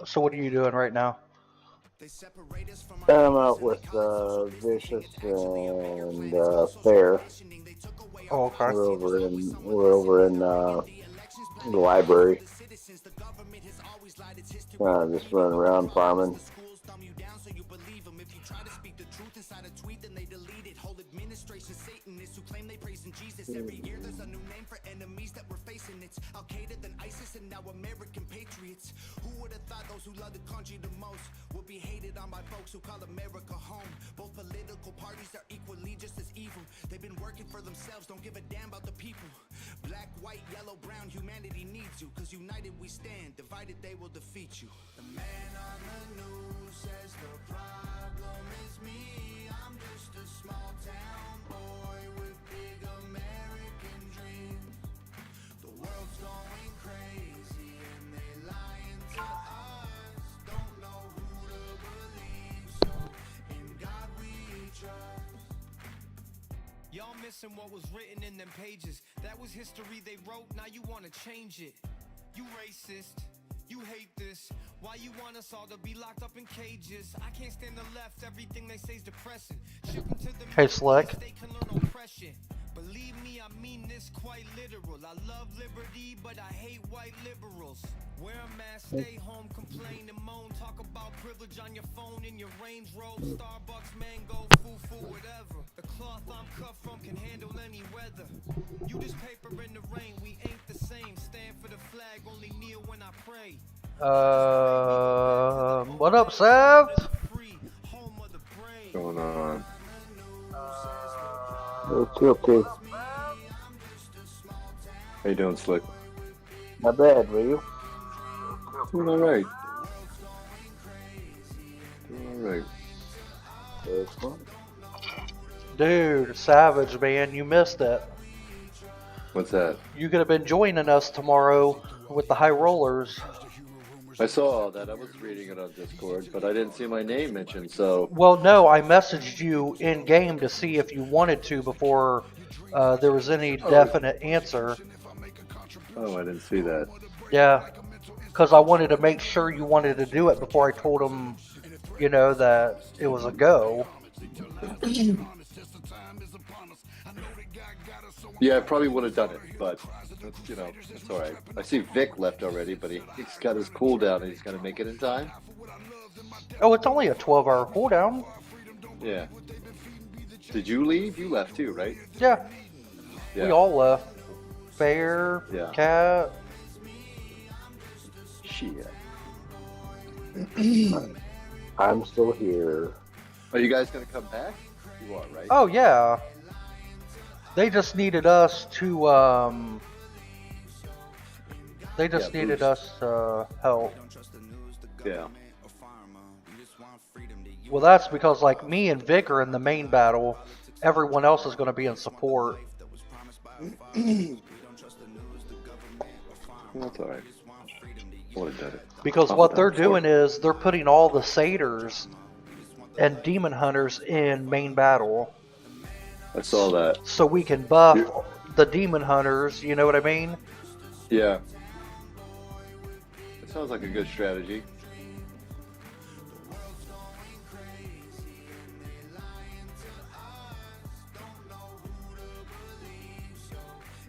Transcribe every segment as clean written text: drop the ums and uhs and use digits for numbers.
So what are you doing right now? I'm out with Vicious and Fair. Oh, okay. We're over in the library, just running around farming. Y'all missing what was written in them pages. That was history they wrote, now you wanna change it. You racist, you hate this. Why you want us all to be locked up in cages? I can't stand the left, everything they say's depressing. Ship them to the Hey, Middle Slick. East, they can learn oppression. Believe me, I mean this quite literal. I love liberty, but I hate white liberals. Wear a mask, stay home, complain and moan. Talk about privilege on your phone in your Range Rover, Starbucks, mango, foo-foo, whatever. The cloth I'm cut from can handle any weather. You just paper in the rain, we ain't the same. Stand for the flag, only kneel when I pray. What up, Sav? Going on? Okay, okay. How you doing, Slick? Not bad, were you? Doing all right. Doing all right. Excellent. Dude, Savage, man, you missed it. What's that? You could have been joining us tomorrow with the High Rollers. I saw all that. I was reading it on Discord, but I didn't see my name mentioned. So, Well, no, I messaged you in game to see if you wanted to before there was any oh, definite answer. I didn't see that. Yeah, because I wanted to make sure you wanted to do it before I told them, that it was a go. Yeah, I probably would have done it, but that's all right. I see Vic left already, but he's got his cooldown and he's gonna make it in time. Oh, it's only a 12-hour cooldown. Yeah. Did you leave? You left too, right? Yeah, we Yeah. all left. Fair, Yeah. Cat. Shit. I'm still here. Are you guys gonna come back? You are, right? Oh yeah, they just needed us to. They Yeah. just needed Boost. us help. Yeah. Well, that's because like me and Vic are in the main battle. Everyone else is going to be in support. That's all right. I would have done it. Because I'll what done they're it before. doing is they're putting all the satyrs and demon hunters in main battle, I saw that. so we can buff You- the demon hunters. You know what I mean? Yeah. It sounds like a good strategy.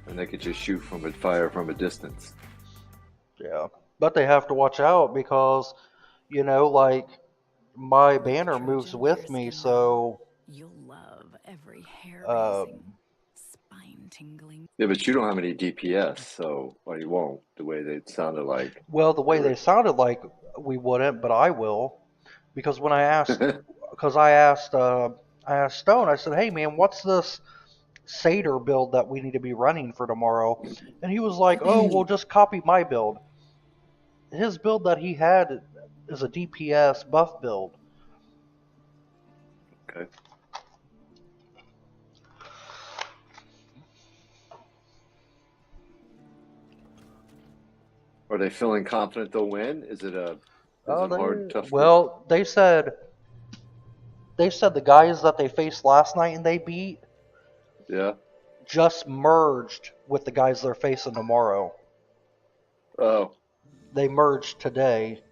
And they could just shoot from a fire from a distance. Yeah. But they have to watch out because, like my banner moves with me, so um, Yeah, but you don't have any DPS, so or you won't. The way they sounded like well, the they way they were. sounded like we wouldn't, but I will, because when I asked Stone, I said, "Hey man, what's this Satyr build that we need to be running for tomorrow?" And he was like, "Oh, well, just copy my build." His build that he had is a DPS buff build. Okay. Are they feeling confident they'll win? Is Oh, it hard, they tough to? well, they said the guys that they faced last night and they beat Yeah. just merged with the guys they're facing tomorrow. Oh, They merged today.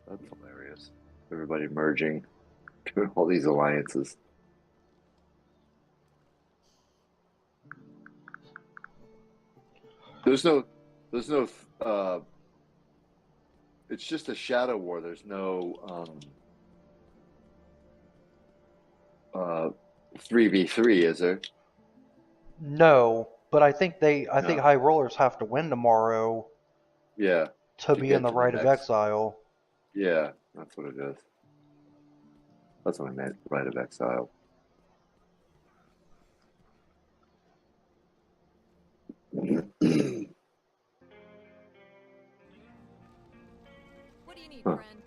That's hilarious. Everybody merging, doing all these alliances. There's no. It's just a shadow war. There's no 3v3, is there? No, but I think I think No. High Rollers have to win tomorrow Yeah, to to be in get the to the Rite of next. Exile. Yeah, that's what it is. That's what I meant. Rite of Exile. What do you need, Huh. friend?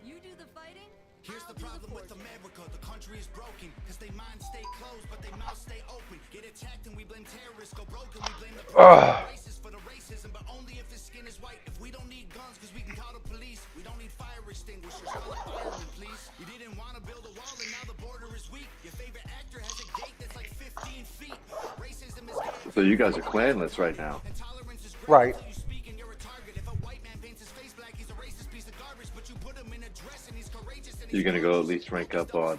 You do the fighting? Here's I'll the do problem with forging. America, the country is broken. Cause they minds stay closed, but they mouths stay open. Get attacked and we blame terrorists, go broke and we blame the Ugh. racist for the racism, but only if his skin is white. If we don't need guns, cause we can call the police. We don't need fire extinguishers, call a fireman, please. You didn't wanna build a wall and now the border is weak. Your favorite actor has a gate that's like 15 feet. Racism is gay. So you guys are clanless right now. Intolerance is great Right. until you speak and you're a target. If a white man paints his face black, he's a racist piece of garbage. But you put him in a dress and he's courageous and You're gonna go at least rank up on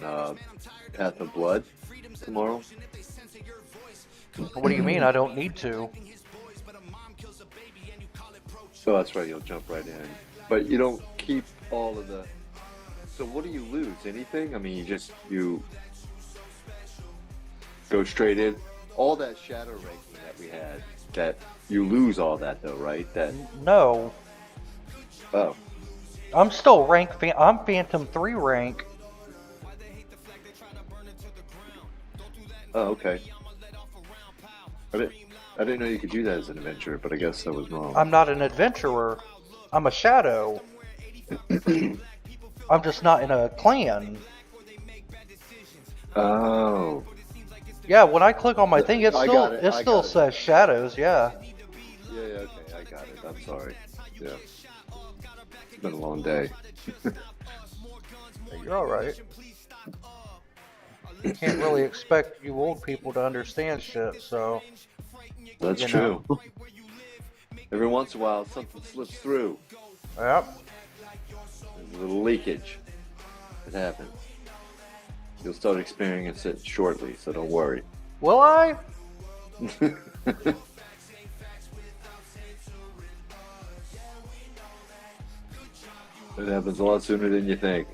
Path of Blood tomorrow. What do you mean? I don't need to. So that's right. You'll jump right in, but you don't keep all of the. So what do you lose? Anything? I mean, you go straight in. All that shadow ranking that we had. That you lose all that though, right? That No, oh. I'm still rank. I'm Phantom 3 rank. Oh, okay. I didn't know you could do that as an adventurer, but I guess I was wrong. I'm not an adventurer. I'm a shadow. I'm just not in a clan. Oh. Yeah, when I click on my thing, I got it, it I still got it. says shadows. Yeah. Yeah, okay, I got it. I'm sorry. Yeah. It's been a long day. You're all right. You can't really expect you old people to understand shit. So That's you true. know. Every once in a while, something slips through. Yep. There's a little leakage. It happens. You'll start experiencing it shortly, so don't worry. Will I? It happens a lot sooner than you think.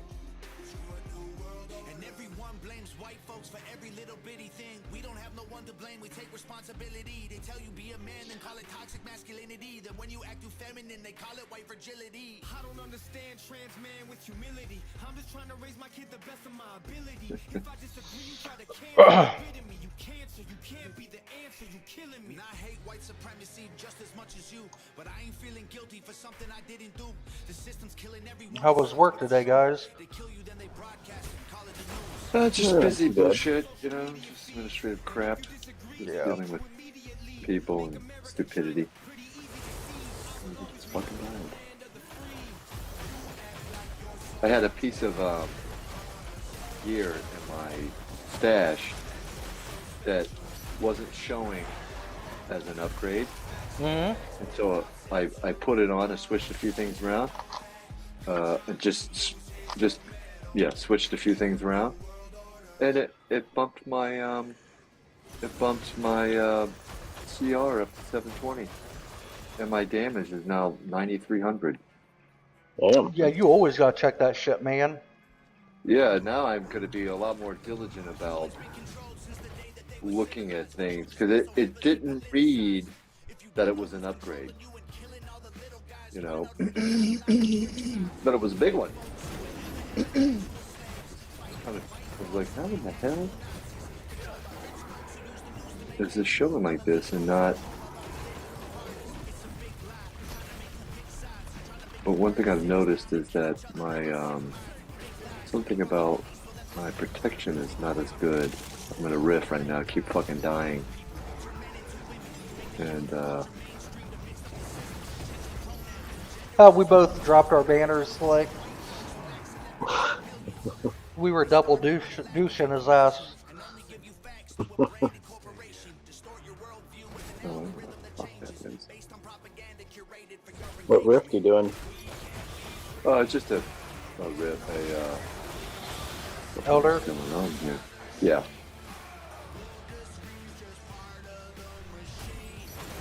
And everyone blames white folks for every little bitty thing. We don't have no one to blame, we take responsibility. They tell you be a man, then call it toxic masculinity. Then when you act too feminine, they call it white fragility. I don't understand trans man with humility. I'm just trying to raise my kid the best of my ability. If I disagree, you try to cancel me. You cancer, you can't be the answer, you killing me. And I hate white supremacy just as much as you, but I ain't feeling guilty for something I didn't do. The system's killing everyone. How was work today, guys? They kill you, then they broadcast it, call it the news. Just Yeah, busy good. bullshit, you know, just administrative crap. Just Yeah. dealing with people and stupidity. It's fucking wild. I had a piece of gear in my stash that wasn't showing as an upgrade, Mm-hmm. and so I put it on and switched a few things around. And just switched a few things around, and it bumped my CR up to 720, and my damage is now 9,300. Damn. Yeah, you always gotta check that shit, man. Yeah, now I'm going to be a lot more diligent about looking at things because it didn't read that it was an upgrade, you know, but it was a big one. I was like, how in the hell is this showing like this and not? But one thing I've noticed is that my something about my protection is not as good. I'm gonna riff right now, keep fucking dying. And We both dropped our banners like we were double douching his ass. oh, fuck that is. What rift you doing? Just a riff, Elder. what's going on here? Yeah.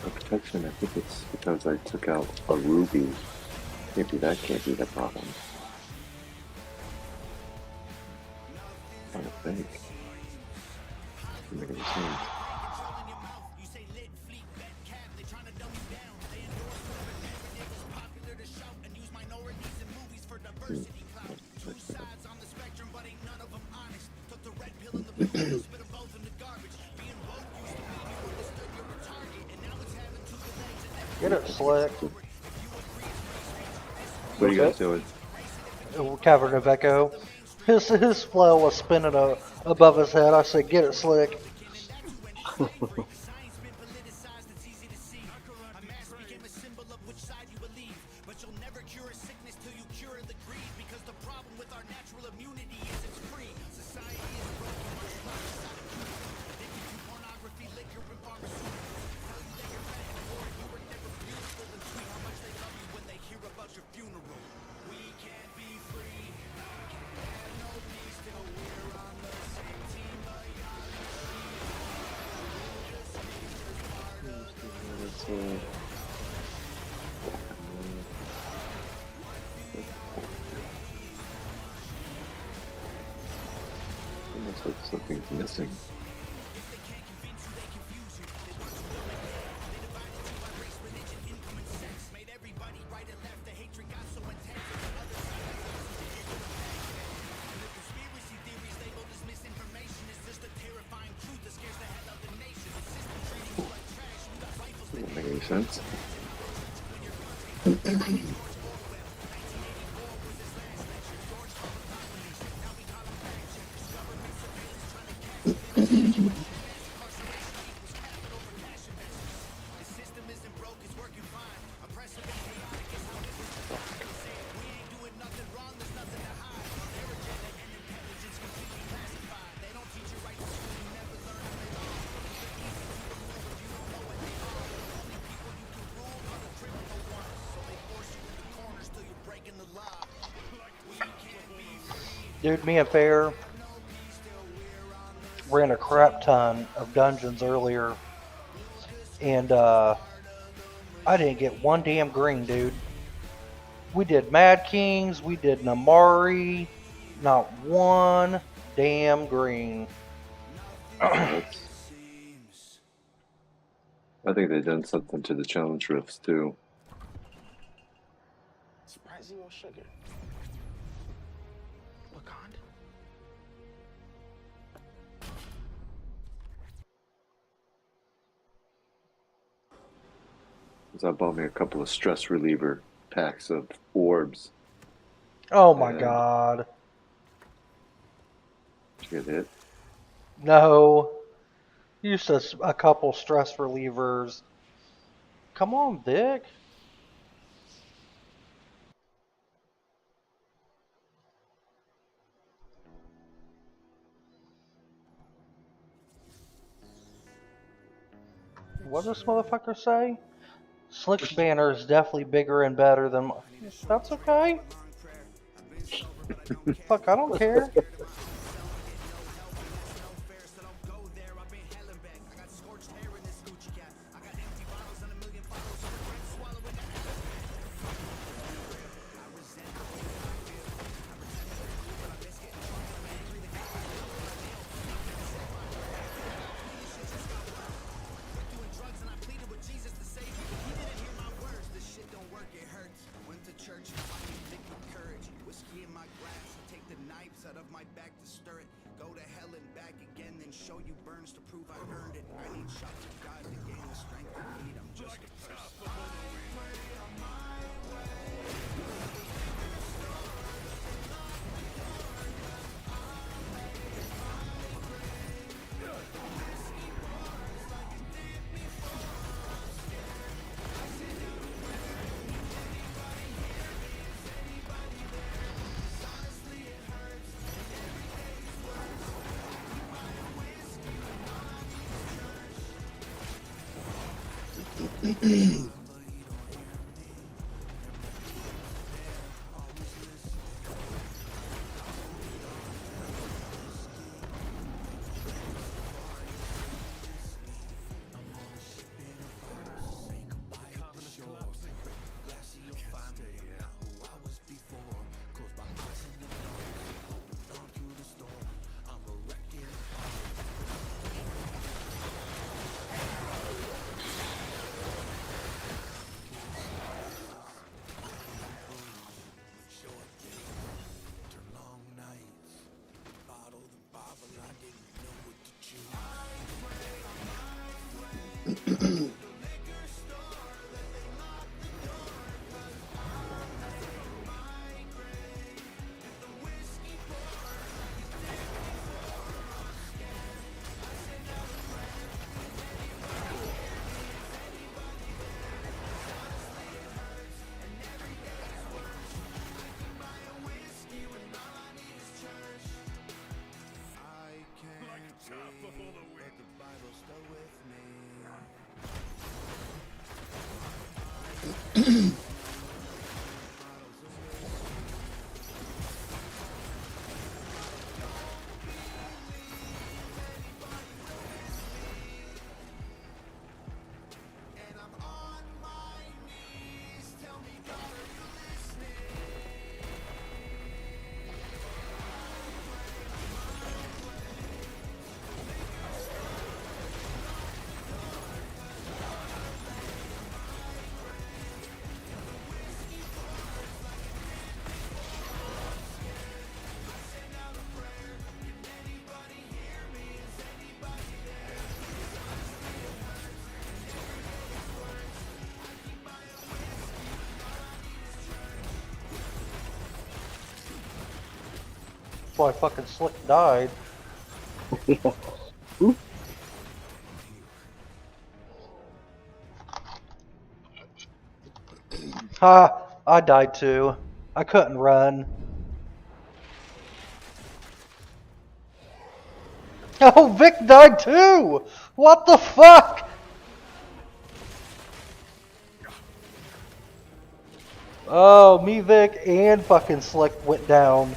The protection, I think it's because I took out a ruby. Maybe that can't be the problem. I don't think. Doesn't make any sense. Get it, Slick. What are you guys doing? Cavern of Echo. His flail was spinning above his head. I said, "Get it, Slick." Looks like something's missing. Doesn't make any sense. Dude, me and Fair ran a crap ton of dungeons earlier, and I didn't get one damn green, dude. We did Mad Kings, we did Namari, not one damn green. I think they've done something to the challenge rifts too. Surprise zero sugar. Wakanda. I bought me a couple of stress reliever packs of orbs. Oh my And- god. Did you get hit? No. Used a couple stress relievers. Come on, Dick. What does this motherfucker say? Slick's banner is definitely bigger and better than That's okay. Fuck, I don't care. That's why fucking Slick died. Ha! I died too. I couldn't run. Oh, Vic died too! What the fuck? Oh, me, Vic, and fucking Slick went down.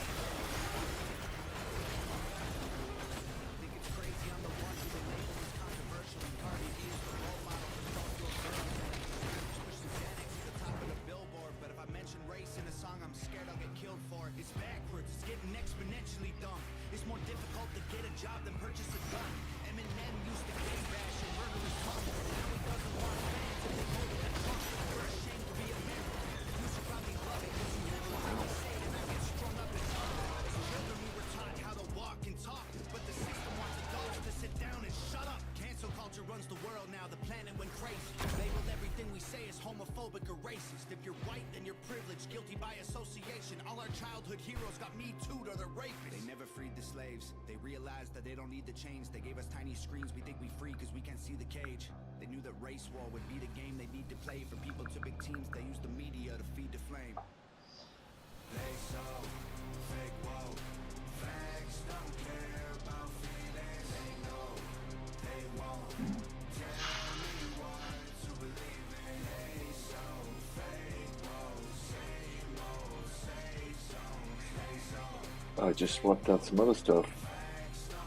I just swapped out some other stuff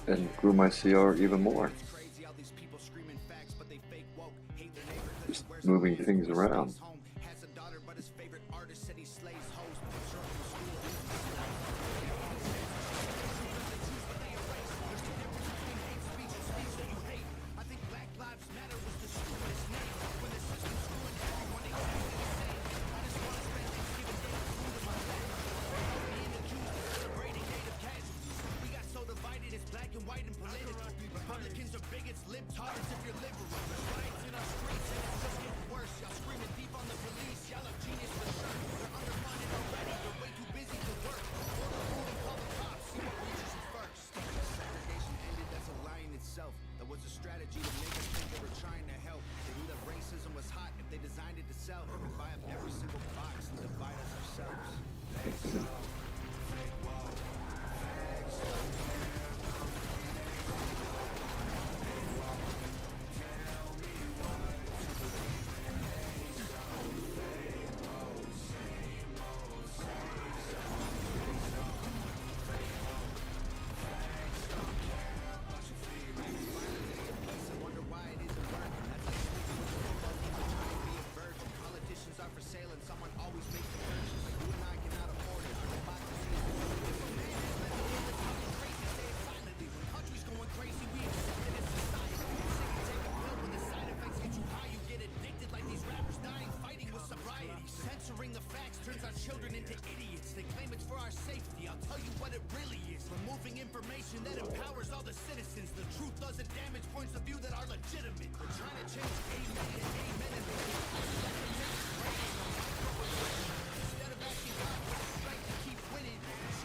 and grew my CR even more. Just moving things around.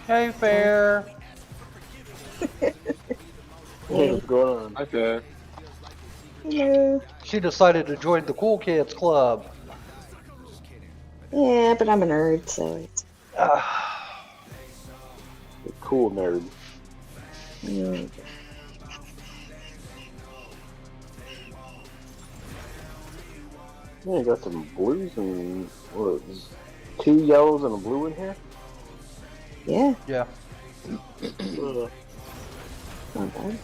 Hey, Fair. Hey, what's going on? Hi there. Hello. She decided to join the cool kids club. Yeah, but I'm a nerd, so it's. The cool nerd. Mm. Yeah, you got some blues and what? 2 yellows and a blue in here. Yeah, Yeah. Uh, not bad.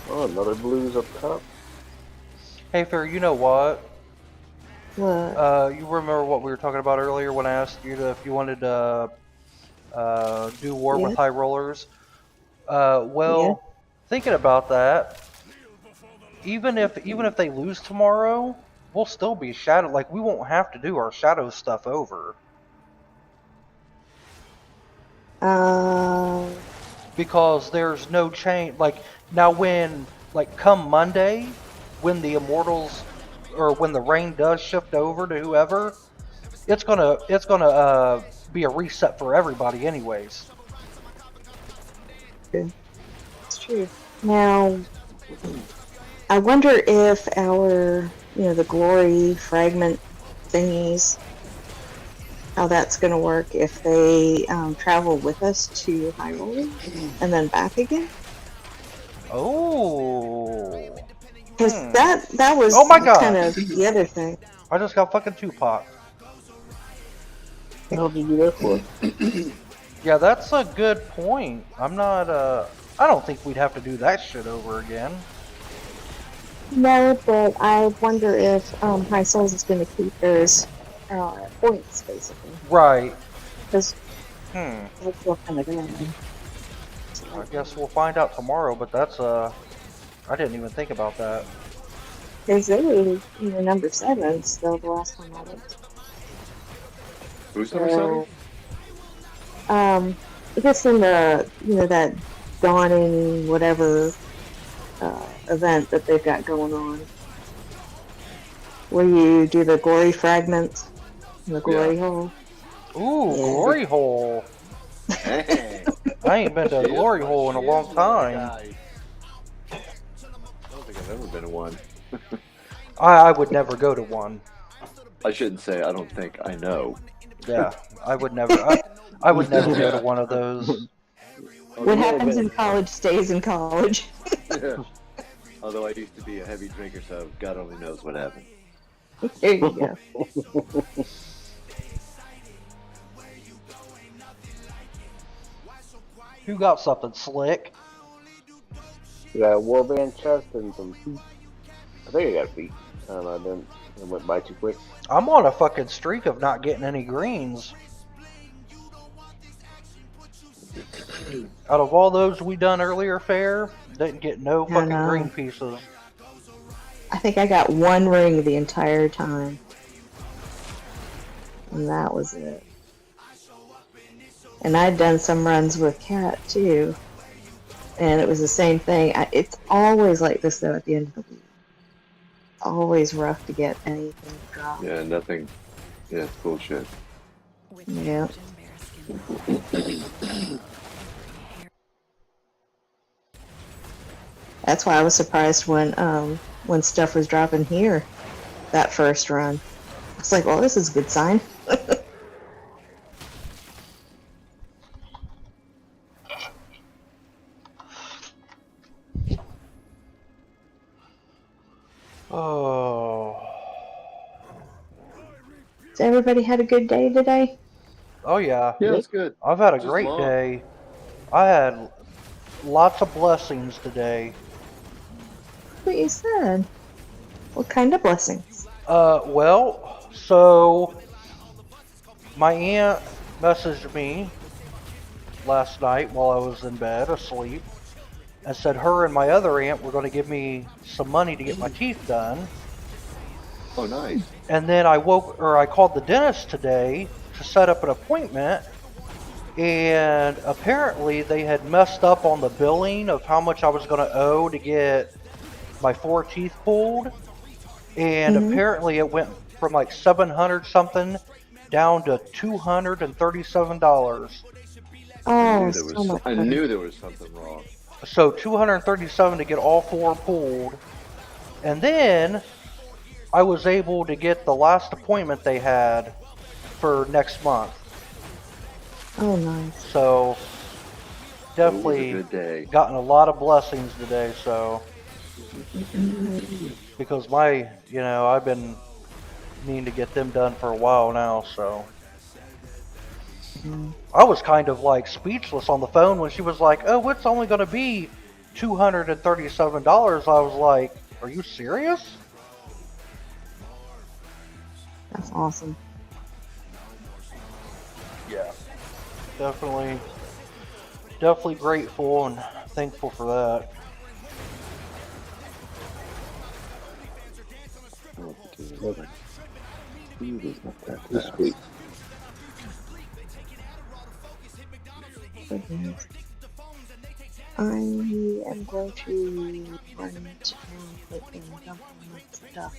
oh, another blues up top. Hey, Fair, you know what? What? You remember what we were talking about earlier when I asked you if you wanted to do war with Yeah, high rollers? yeah. Well, thinking about that, even if they lose tomorrow, we'll still be shadow. Like we won't have to do our shadow stuff over Uh, because there's no change. Like now, when like come Monday, when the immortals or when the rain does shift over to whoever, it's gonna be a reset for everybody, anyways. it's true. Now, I wonder if the glory fragment thingies, how that's going to work if they travel with us to Hyrule and then back again. Oh. Because that Oh was my kind gosh! of the other thing. I just got fucking Tupac. What the hell did you do that for? Yeah, that's a good point. I'm not. I don't think we'd have to do that shit over again. No, but I wonder if High Souls is going to keep those points, basically. Right. Because Hmm. that's what kind of going. I guess we'll find out tomorrow. But that's I didn't even think about that. Because they were, number 7 still the last time I looked. Who's number 7? So, I guess in the, that dawning whatever event that they've got going on, where you do the glory fragments, the glory hole. Ooh, Yeah. glory hole. Hey. I ain't been to a glory hole in a long time. I don't think I've ever been to one. I would never go to one. I shouldn't say I don't think I know. Yeah, I would never. I would never go to one of those. What happens in college stays in college. Although I used to be a heavy drinker, so God only knows what happened. There you go. Who got something slick? You got a warband chest and some feet. I think I got feet. I don't know. It went by too quick. I'm on a fucking streak of not getting any greens. Out of all those we done earlier, Fair, didn't get no I fucking know. green pieces. I think I got 1 ring the entire time. And that was it. And I'd done some runs with Cat too. And it was the same thing. It's always like this though at the end of the week. Always rough to get anything to drop. Yeah, nothing. Yeah, it's bullshit. Yeah. That's why I was surprised when stuff was dropping here that first run. It's like, well, this is a good sign. Oh. So everybody had a good day today? Oh yeah. Yeah, it's good. I've had a Just great long. day. I had lots of blessings today. What you said? What kind of blessings? Well, so my aunt messaged me last night while I was in bed asleep and said her and my other aunt were going to give me some money to get my teeth done. Oh, nice. And then I called the dentist today to set up an appointment. And apparently they had messed up on the billing of how much I was going to owe to get my 4 teeth pulled. And Mm-hmm. apparently it went from like 700 something down to $237. Oh, so much I better. knew there was something wrong. So 237 to get all 4 pulled. And then I was able to get the last appointment they had for next month. Oh, nice. So It was a definitely good day. gotten a lot of blessings today. So because I've been needing to get them done for a while now. So Mm. I was kind of like speechless on the phone when she was like, "Oh, it's only going to be $237." I was like, "Are you serious?" That's awesome. Yeah, definitely, definitely grateful and thankful for that. This week. Good news. I am going to run into town quickly and dump all my stuff.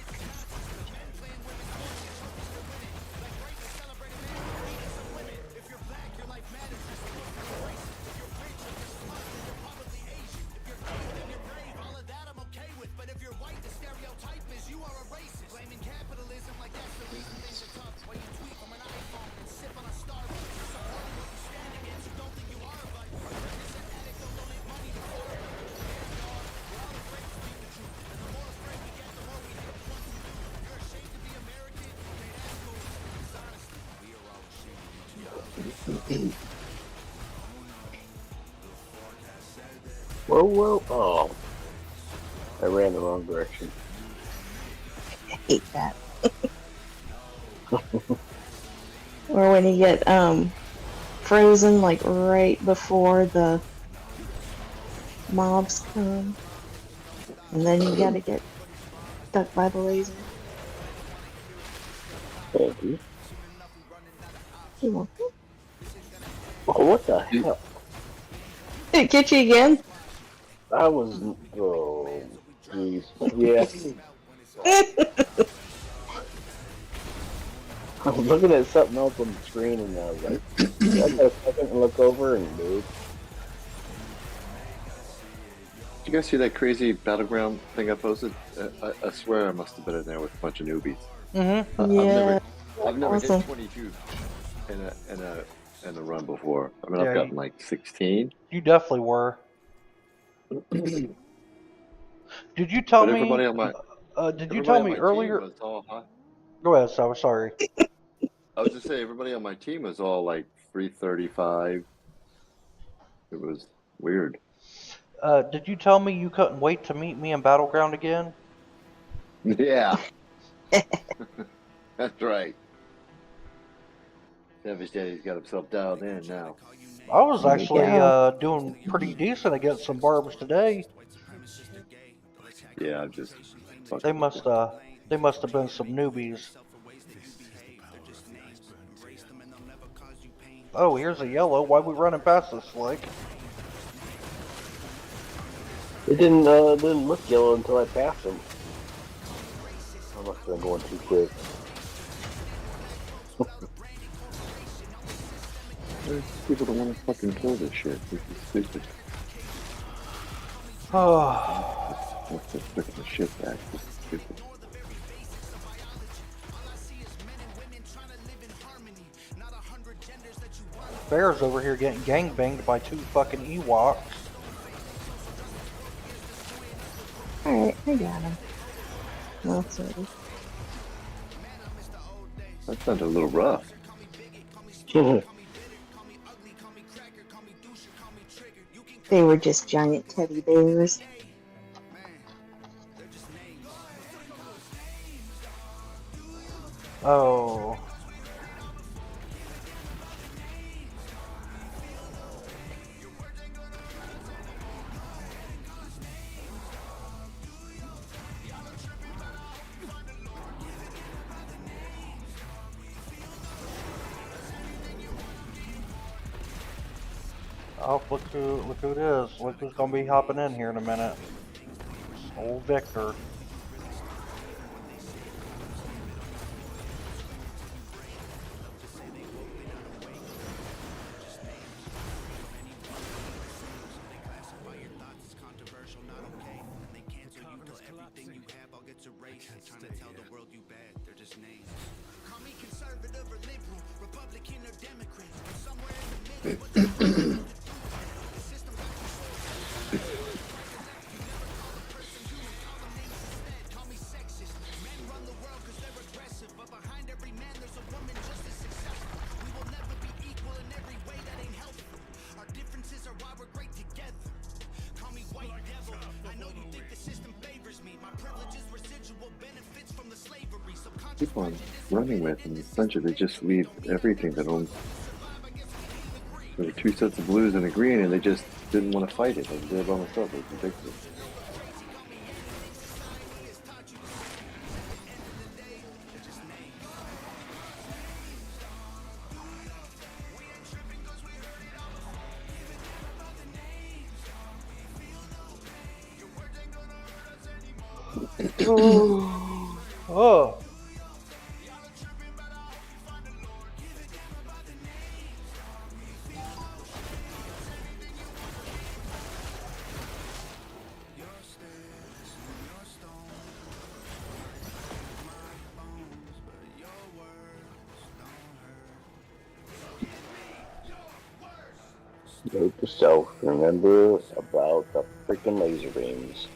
Whoa, whoa. Oh, I ran the wrong direction. I hate that. Or when you get frozen like right before the mobs come, and then you gotta get stuck by the laser. Thank you. You want Oh, what the hell? it? Get you again? I was. Oh, jeez. Yeah. I was looking at something else on the screen and I was like, I got a second to look over and dude. Did you guys see that crazy battleground thing I posted? I swear I must have been in there with a bunch of newbies. Mm-hmm. Yeah, I've never awesome. hit 22 in a run before. I mean, Yeah, I've gotten like 16. You definitely were. But Did you tell me? everybody on my Did you everybody tell on me my team earlier? was all high. Go ahead, so sorry. I was just saying, everybody on my team was all like 335. It was weird. Did you tell me you couldn't wait to meet me in Battleground again? Yeah, that's right. Savage Daddy's got himself dialed in now. I was There we actually go. doing pretty decent against some barbs today. Yeah, I'm just They fucking with you. must uh they must have been some newbies. Oh, here's a yellow. Why we running past this slick? It didn't look yellow until I passed him. I must have been going too quick. There's people that want to fucking kill this shit. This is stupid. Oh, What's this picking the shit back? This is stupid. Bear's over here getting gangbanged by 2 fucking Ewoks. Alright, I got him. Well, sorry. That sounded a little rough. They were just giant teddy bears. Oh. Oh, look who it is. Look who's gonna be hopping in here in a minute. Old Victor. Keep on running with, and essentially they just leave everything that owns. There were two sets of blues and a green, and they just didn't want to fight it. They did it by themselves. It was ridiculous. Oh. Note to self, remember about the freaking laser beams.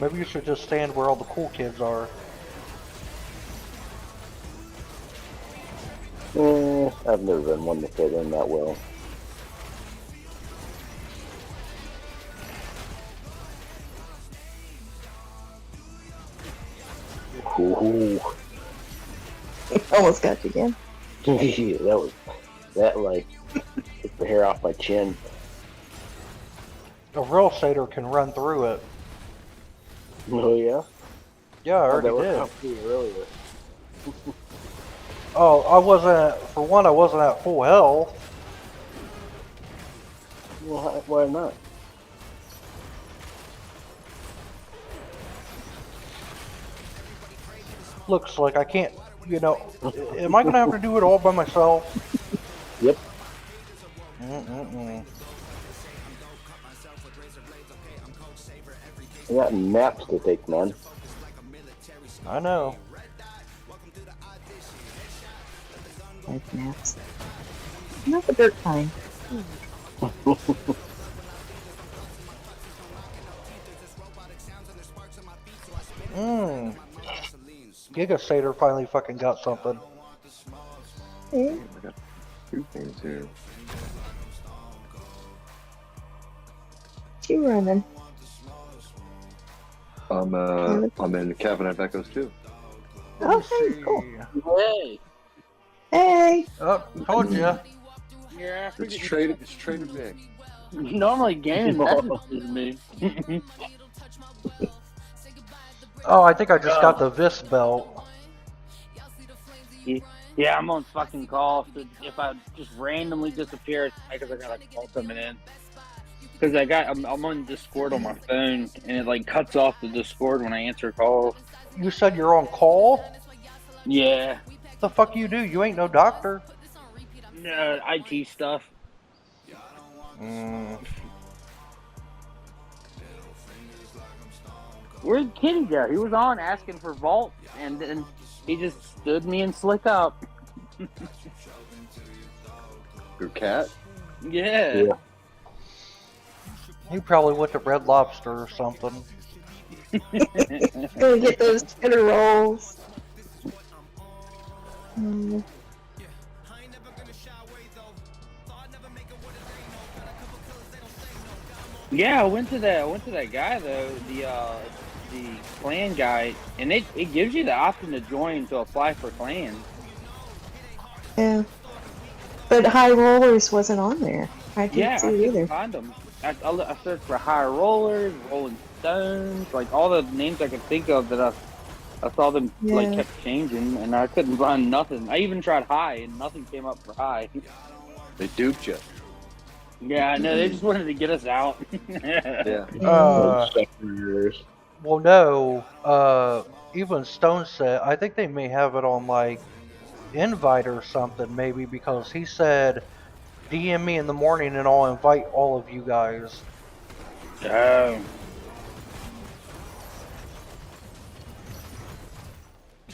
Maybe you should just stand where all the cool kids are. I've never been one to fit in that well. Ooh. Almost got you again. that like took the hair off my chin. A real satyr can run through it. Oh yeah? Yeah, I That already was did. comfy earlier. Oh, I wasn't, for one, I wasn't at full health. Well, why not? Looks like I can't, you know, am I gonna have to do it all by myself? Yep. Mm-mm-mm. I got naps to take, man. I know. Like naps. Not the dirt kind. Mmm. Giga Satyr finally fucking got something. Hey, I got two things here. you running? I'm in Cabinet Echoes too. Oh, hey, cool. Hey! Hey. Oh, told ya. Yeah, I It's figured Trader Vic. normally gaming messages me. Oh, I think I just got the Vis belt. Yeah, I'm on fucking call. So if I just randomly disappear, it's because I got a call coming in. Because I'm on Discord on my phone, and it like cuts off the Discord when I answer calls. You said you're on call? Yeah, The fuck you do? You ain't no doctor. IT stuff. Mm. Where'd Kitty go? He was on asking for Vault, and then he just stood me and slick up. Your cat? Yeah. Yeah. He probably went to Red Lobster or something. Gonna get those spitter rolls. Mm. Yeah, I went to that guy though, the clan guy, and it gives you the option to join to apply for clans. Yeah. But High Rollers wasn't on there. I didn't Yeah, I see it couldn't either. find them. I searched for High Rollers, Rolling Stones, like all the names I could think of that I I saw them like Yeah. kept changing, and I couldn't run nothing. I even tried high, and nothing came up for high. They duped you. Yeah, I know. They just wanted to get us out. Yeah. Mm. Suckers. Well, no. Even Stone said I think they may have it on like invite or something, maybe because he said DM me in the morning and I'll invite all of you guys. Oh,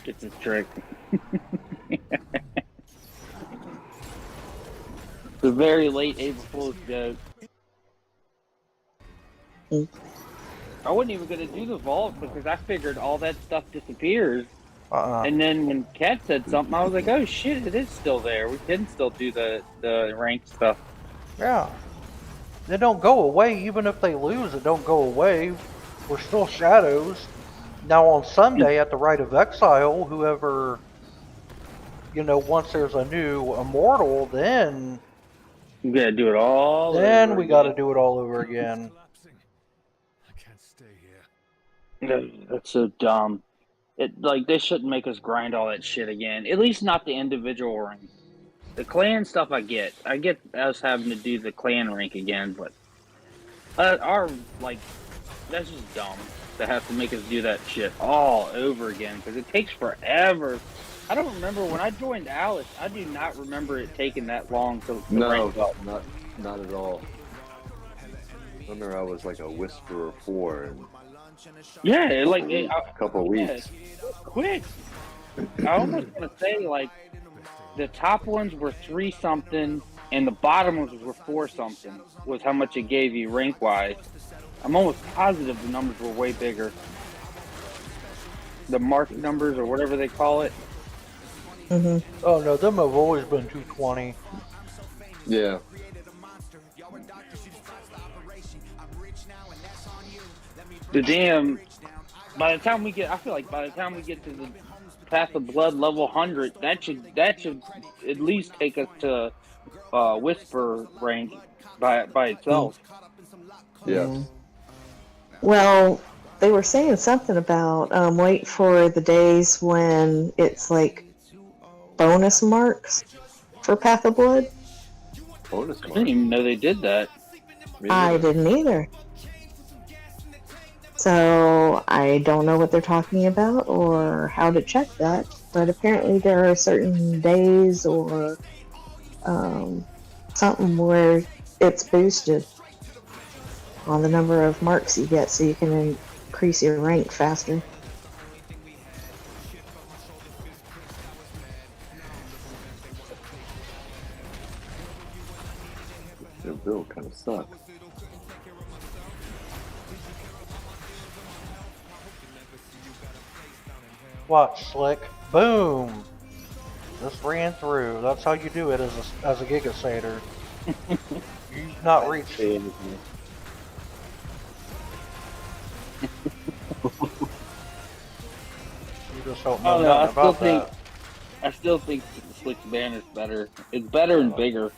it's a trick. It's a very late April Fool's joke. Mm. I wasn't even going to do the vault because I figured all that stuff disappears. Uh-uh. And then when Kat said something, I was like, "Oh shit, it is still there. We can still do the ranked stuff." Yeah. They don't go away, even if they lose, it don't go away. We're still shadows. Now on Sunday at the Rite of Exile, whoever, once there's a new immortal, then We got to do it all then over we gotta again. do it all over again. I can't stay here. That's so dumb. It like they shouldn't make us grind all that shit again. At least not the individual rank. The clan stuff I get. I get us having to do the clan rank again, but our like that's just dumb to have to make us do that shit all over again because it takes forever. I don't remember when I joined Alice. I do not remember it taking that long to No, rank up. not at all. I remember I was like a Whisperer 4 in Yeah, a like couple of yeah, weeks. quick. I almost want to say like the top ones were 3 something and the bottom ones were 4 something was how much it gave you rank wise. I'm almost positive the numbers were way bigger. The mark numbers or whatever they call it. Hmm. Oh no, them have always been 220. Yeah. The damn. By the time we get, I feel like by the time we get to the Path of Blood level 100, that should at least take us to Whisper rank by itself. Yeah. Yeah. Well, they were saying something about wait for the days when it's like bonus marks for Path of Blood. Bonus I didn't mark. even know they did that. Me I neither. didn't either. So I don't know what they're talking about or how to check that, but apparently there are certain days or something where it's boosted on the number of marks you get so you can increase your rank faster. Their build kind of sucks. Watch, Slick. Boom! Just ran through. That's how you do it as a Giga Satyr. You've not reached. Say You anything. just don't know Oh no, nothing about that. I still think Slick's banner's better. It's better and bigger.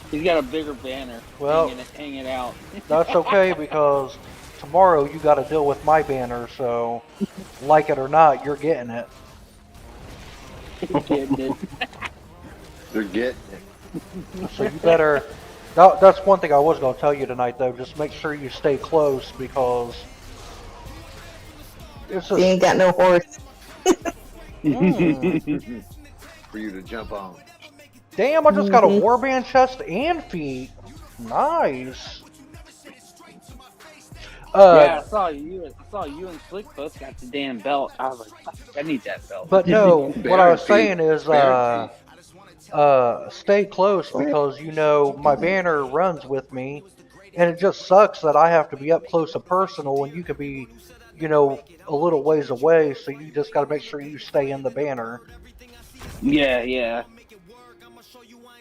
He's got a bigger banner Well, hanging out. that's okay because tomorrow you got to deal with my banner. So, like it or not, you're getting it. Getting it. They're getting it. So you better. That's one thing I was going to tell you tonight, though. Just make sure you stay close because it's You ain't got no horse. For you to jump on. Damn, I just got a Mhm. warband chest and feet. Nice. Yeah, I saw you. I saw you and Slick both got the damn belt. I was like, fuck, I need that belt. But no, what I was saying is, Bear feet. stay close because my banner runs with me, and it just sucks that I have to be up close and personal, and you could be, a little ways away. So you just got to make sure you stay in the banner, Yeah.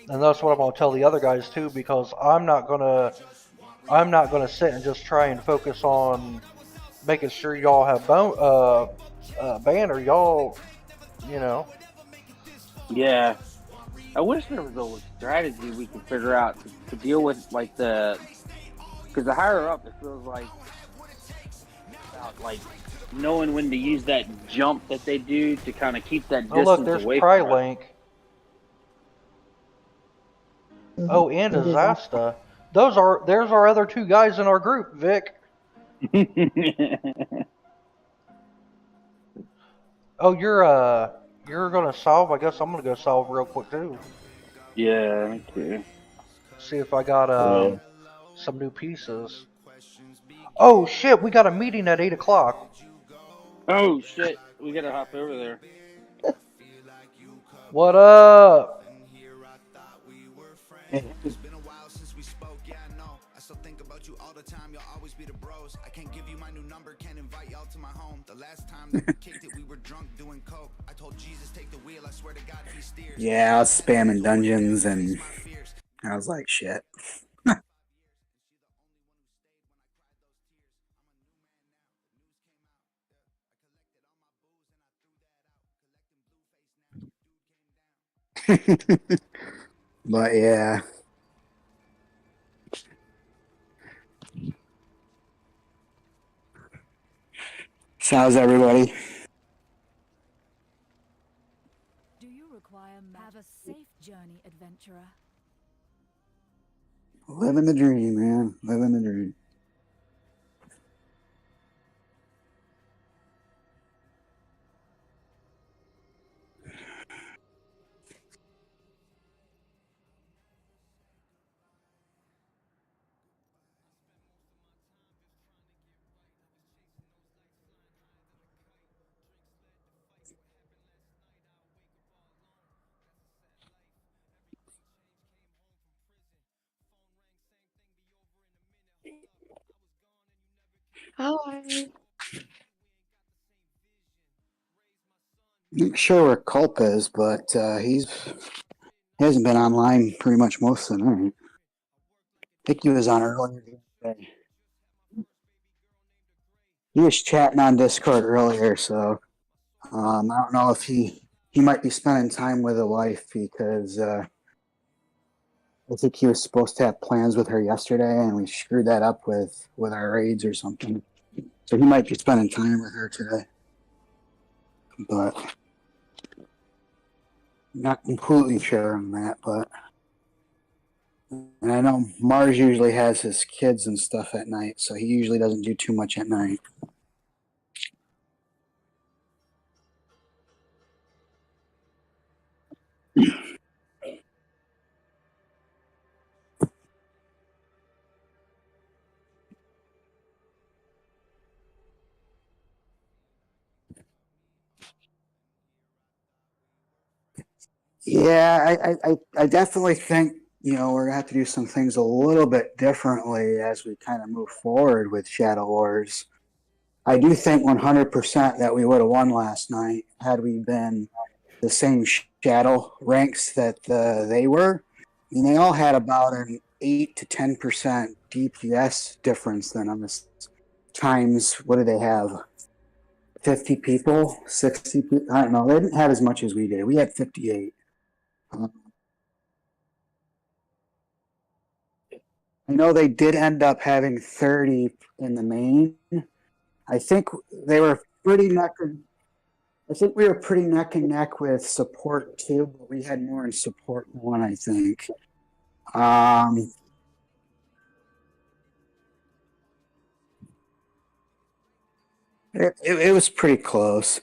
and that's what I'm gonna tell the other guys too, because I'm not gonna sit and just try and focus on making sure y'all have banner, y'all, you know. Yeah. I wish there was a strategy we could figure out to deal with like because the higher up it feels like about like knowing when to use that jump that they do to kind of keep that Oh look, distance there's away from Prilink. Oh, and What is that? Azasta. There's our other two guys in our group, Vic. it. Oh, you're gonna solve. I guess I'm gonna go solve real quick too. Yeah, me too. See if I got Yeah. some new pieces. Oh shit, we got a meeting at 8 o'clock. Oh shit, we gotta hop over there. What up? I still think about you all the time, you'll always be the bros. I can't give you my new number, can't invite y'all to my home. The last time that we kicked it, we were drunk doing coke. I told Jesus, take the wheel, I swear to God, he steers. Yeah, I was spamming dungeons and I was like, shit. But yeah. So how's everybody? Do you require have a safe journey, adventurer? Living the dream, man. Living the dream. Hi. I'm not sure where Culp is, but he hasn't been online pretty much most of the night. I think he was on earlier today. He was chatting on Discord earlier, so I don't know if he might be spending time with a wife because I think he was supposed to have plans with her yesterday, and we screwed that up with our raids or something. So he might be spending time with her today, but not completely sure on that. But and I know Mars usually has his kids and stuff at night, so he usually doesn't do too much at night. Yeah, I definitely think we're gonna have to do some things a little bit differently as we kind of move forward with Shadow Wars. I do think 100% that we would have won last night had we been the same shadow ranks that they were. I mean, they all had about an 8 to 10% DPS difference than us. Times, what do they have? 50 people, 60 people? I don't know. They didn't have as much as we did. We had 58. I know they did end up having 30 in the main. I think they were pretty neck. I think we were pretty neck and neck with support too, but we had more in support one. I think. Um, it was pretty close.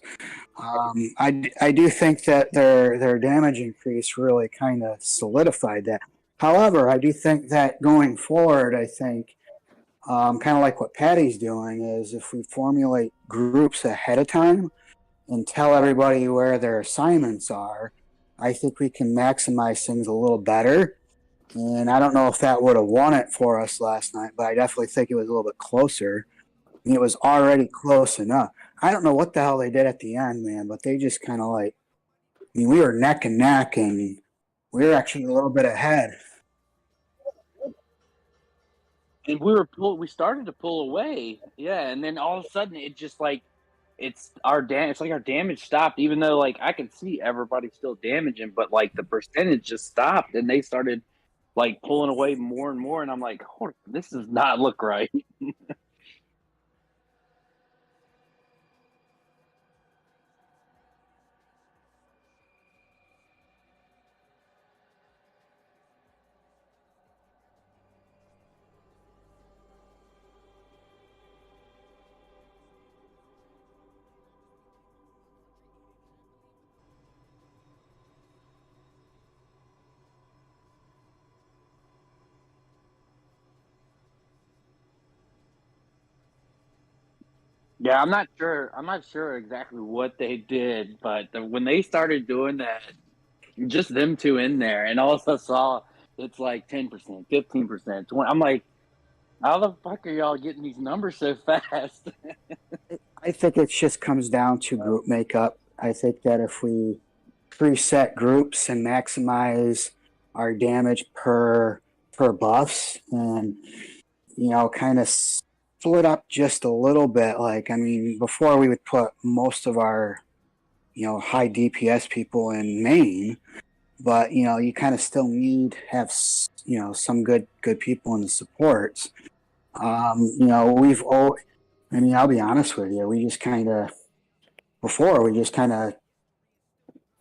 I do think that their damage increase really kind of solidified that. However, I do think that going forward, I think kind of like what Patty's doing is if we formulate groups ahead of time and tell everybody where their assignments are, I think we can maximize things a little better. And I don't know if that would have won it for us last night, but I definitely think it was a little bit closer. It was already close enough. I don't know what the hell they did at the end, man, but they just kind of like, I mean, we were neck and neck, and we were actually a little bit ahead. And we started to pull away, yeah, and then all of a sudden it just like it's like our damage stopped, even though like I can see everybody still damaging, but like the percentage just stopped, and they started like pulling away more and more, and I'm like, hold on, this does not look right. Yeah, I'm not sure. I'm not sure exactly what they did, but when they started doing that, just them two in there, and all of a saw it's like 10%, 15%, 20. I'm like, how the fuck are y'all getting these numbers so fast? I think it just comes down to group makeup. I think that if we preset groups and maximize our damage per buffs, and kind of split up just a little bit. Like, I mean, before we would put most of our high DPS people in main, but you kind of still need have some good people in the supports. We've all. I mean, I'll be honest with you. We just kind of before we just kind of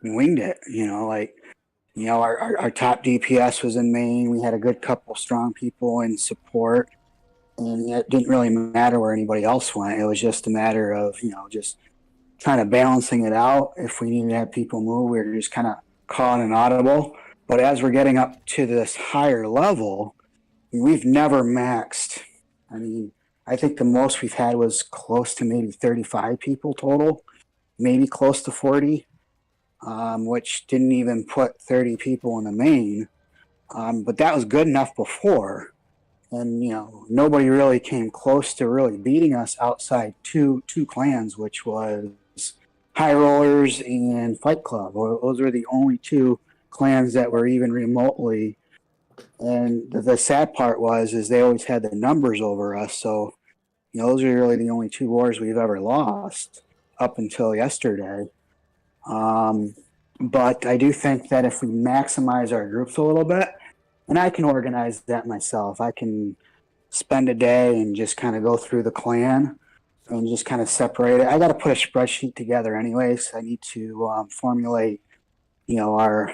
winged it. Like our top DPS was in main. We had a good couple strong people in support, and it didn't really matter where anybody else went. It was just a matter of just kind of balancing it out. If we needed to have people move, we were just kind of calling an audible. But as we're getting up to this higher level, we've never maxed. I mean, I think the most we've had was close to maybe 35 people total, maybe close to 40, which didn't even put 30 people in the main. But that was good enough before. And nobody really came close to really beating us outside two clans, which was High Rollers and Fight Club. Those were the only two clans that were even remotely. And the sad part is they always had the numbers over us. So those are really the only two wars we've ever lost up until yesterday. But I do think that if we maximize our groups a little bit, and I can organize that myself, I can spend a day and just kind of go through the clan and just kind of separate it. I got to put a spreadsheet together anyways. I need to formulate, our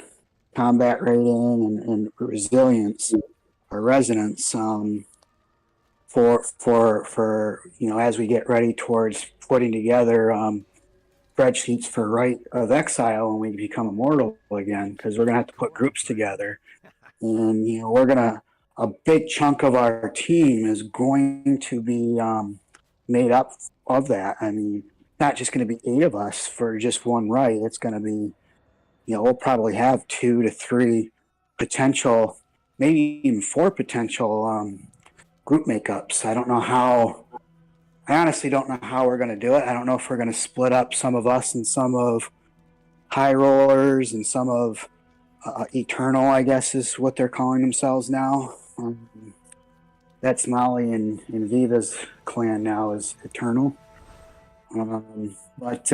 combat rating and resilience or resonance for as we get ready towards putting together spreadsheets for Rite of Exile when we become immortal again, because we're gonna have to put groups together, and a big chunk of our team is going to be made up of that. I mean, not just going to be 8 of us for just one Rite. It's going to be, we'll probably have 2 to 3 potential, maybe even 4 potential group makeups. I honestly don't know how we're going to do it. I don't know if we're going to split up some of us and some of High Rollers and some of Eternal, I guess is what they're calling themselves now. That's Molly and Viva's clan now is Eternal. But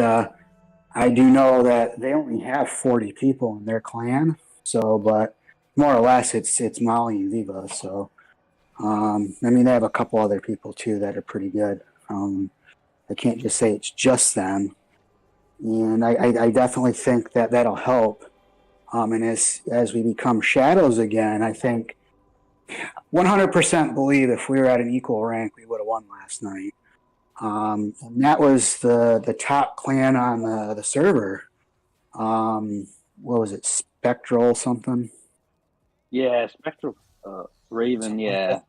I do know that they only have 40 people in their clan. So, but more or less it's Molly and Viva. So, I mean, they have a couple other people too that are pretty good. I can't just say it's just them. And I definitely think that that'll help. And as we become shadows again, I think 100% believe if we were at an equal rank, we would have won last night. And that was the top clan on the server. What was it, Spectral something? Yeah, Spectral Raven. Something Yeah. like that.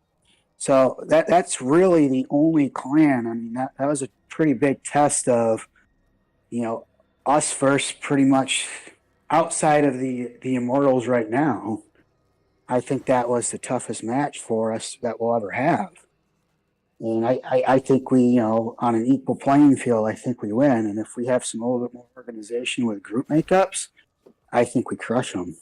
So that's really the only clan. I mean, that was a pretty big test of, us first, pretty much outside of the Immortals right now. I think that was the toughest match for us that we'll ever have. And I think we, on an equal playing field, I think we win. And if we have some a little bit more organization with group makeups, I think we crush them.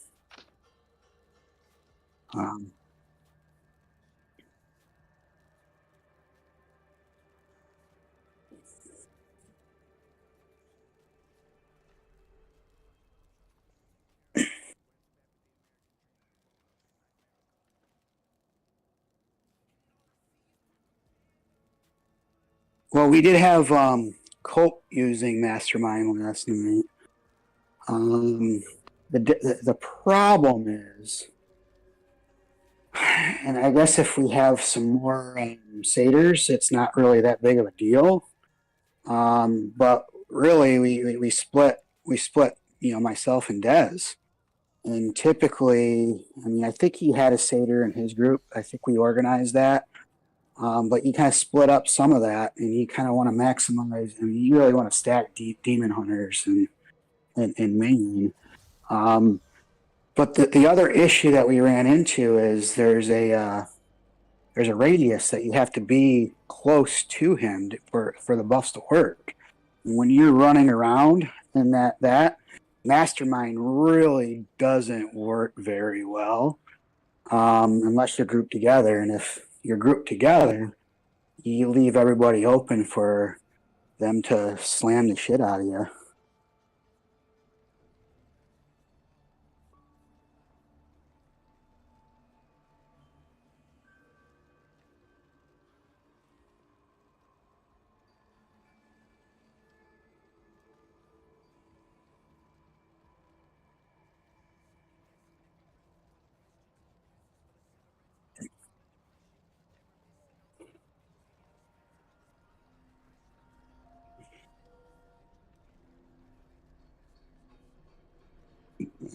Well, we did have Colt using Mastermind last night. The problem is, and I guess if we have some more satyrs, it's not really that big of a deal. But really, we split myself and Dez. And typically, I mean, I think he had a satyr in his group. I think we organized that. But you kind of split up some of that, and you kind of want to maximize. I mean, you really want to stack demon hunters and main. Um, but the other issue that we ran into is there's a radius that you have to be close to him for the buffs to work. When you're running around and that mastermind really doesn't work very well unless you're grouped together. And if you're grouped together, you leave everybody open for them to slam the shit out of you.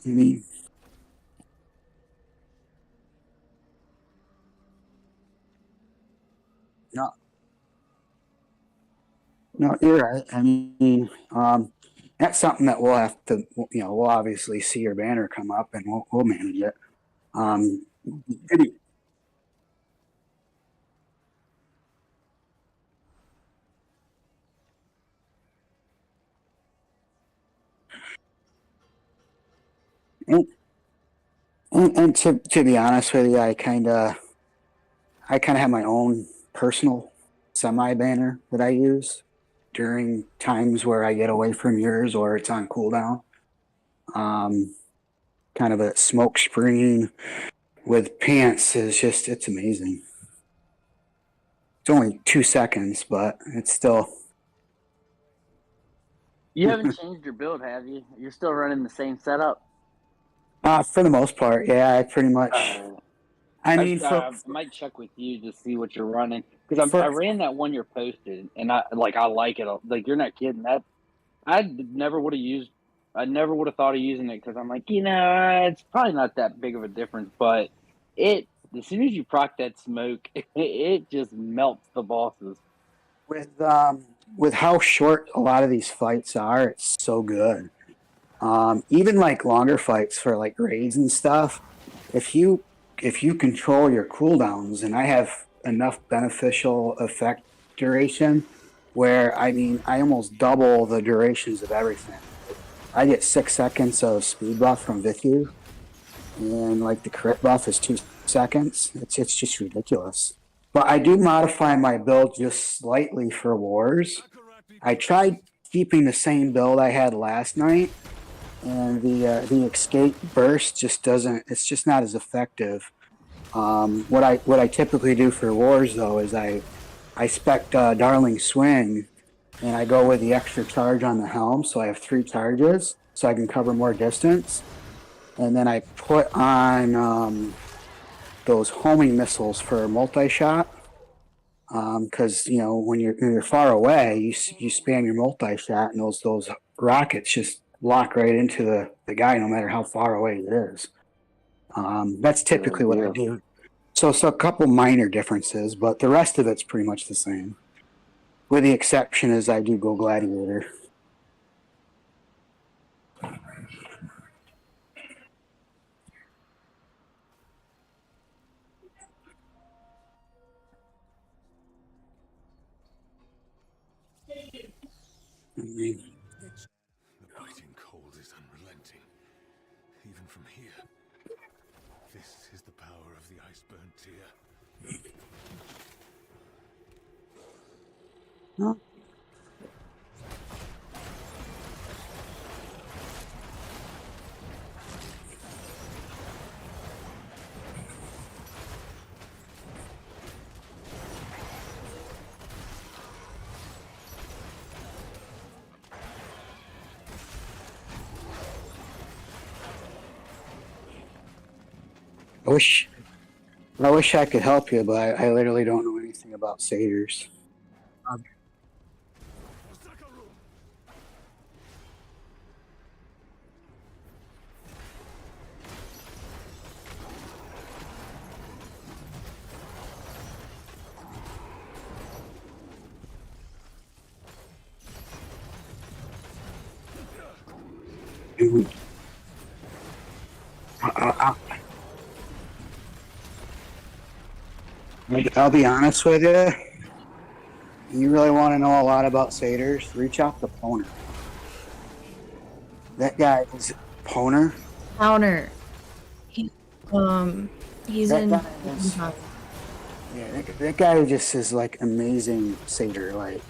I mean, no, no, you're right. I mean, that's something that we'll have to, we'll obviously see your banner come up and we'll manage it. Um, and, and to be honest with you, I kind of have my own personal semi banner that I use during times where I get away from yours or it's on cooldown. Um, Kind of a smoke screen with pants is just, it's amazing. It's only 2 seconds, but it's still. You haven't changed your build, have you? You're still running the same setup. For the most part, yeah, I pretty much. I mean, I might check with you to see what you're running because I for ran that one you're posted and I like it. Like you're not kidding. That I never would have used. I never would have thought of using it because I'm like, it's probably not that big of a difference. But it as soon as you proc that smoke, it just melts the bosses. with how short a lot of these fights are, it's so good. Even like longer fights for like raids and stuff, if you control your cooldowns, and I have enough beneficial effect duration where I mean I almost double the durations of everything. I get 6 seconds of speed buff from Vithu, and like the crit buff is 2 seconds. It's just ridiculous. But I do modify my build just slightly for wars. I tried keeping the same build I had last night, and the escape burst just doesn't. It's just not as effective. What I typically do for wars though is I spec Darling Swing, and I go with the extra charge on the helm, so I have 3 charges, so I can cover more distance. And then I put on those homing missiles for multi-shot, because when you're far away, you spam your multi-shot, and those rockets just lock right into the guy, no matter how far away it is. That's typically what I do. So a couple minor differences, but the rest of it's pretty much the same. With the exception is I do go gladiator. I mean, The biting cold is unrelenting, even from here. This is the power of the ice-burnt tear. no, I wish I could help you, but I literally don't know anything about satyrs. I, I'll be honest with you. You really want to know a lot about satyrs? Reach out to Poner. That guy is Poner. Counter. He, he's That in. guy is. Yeah, that guy just is like amazing satyr. Like,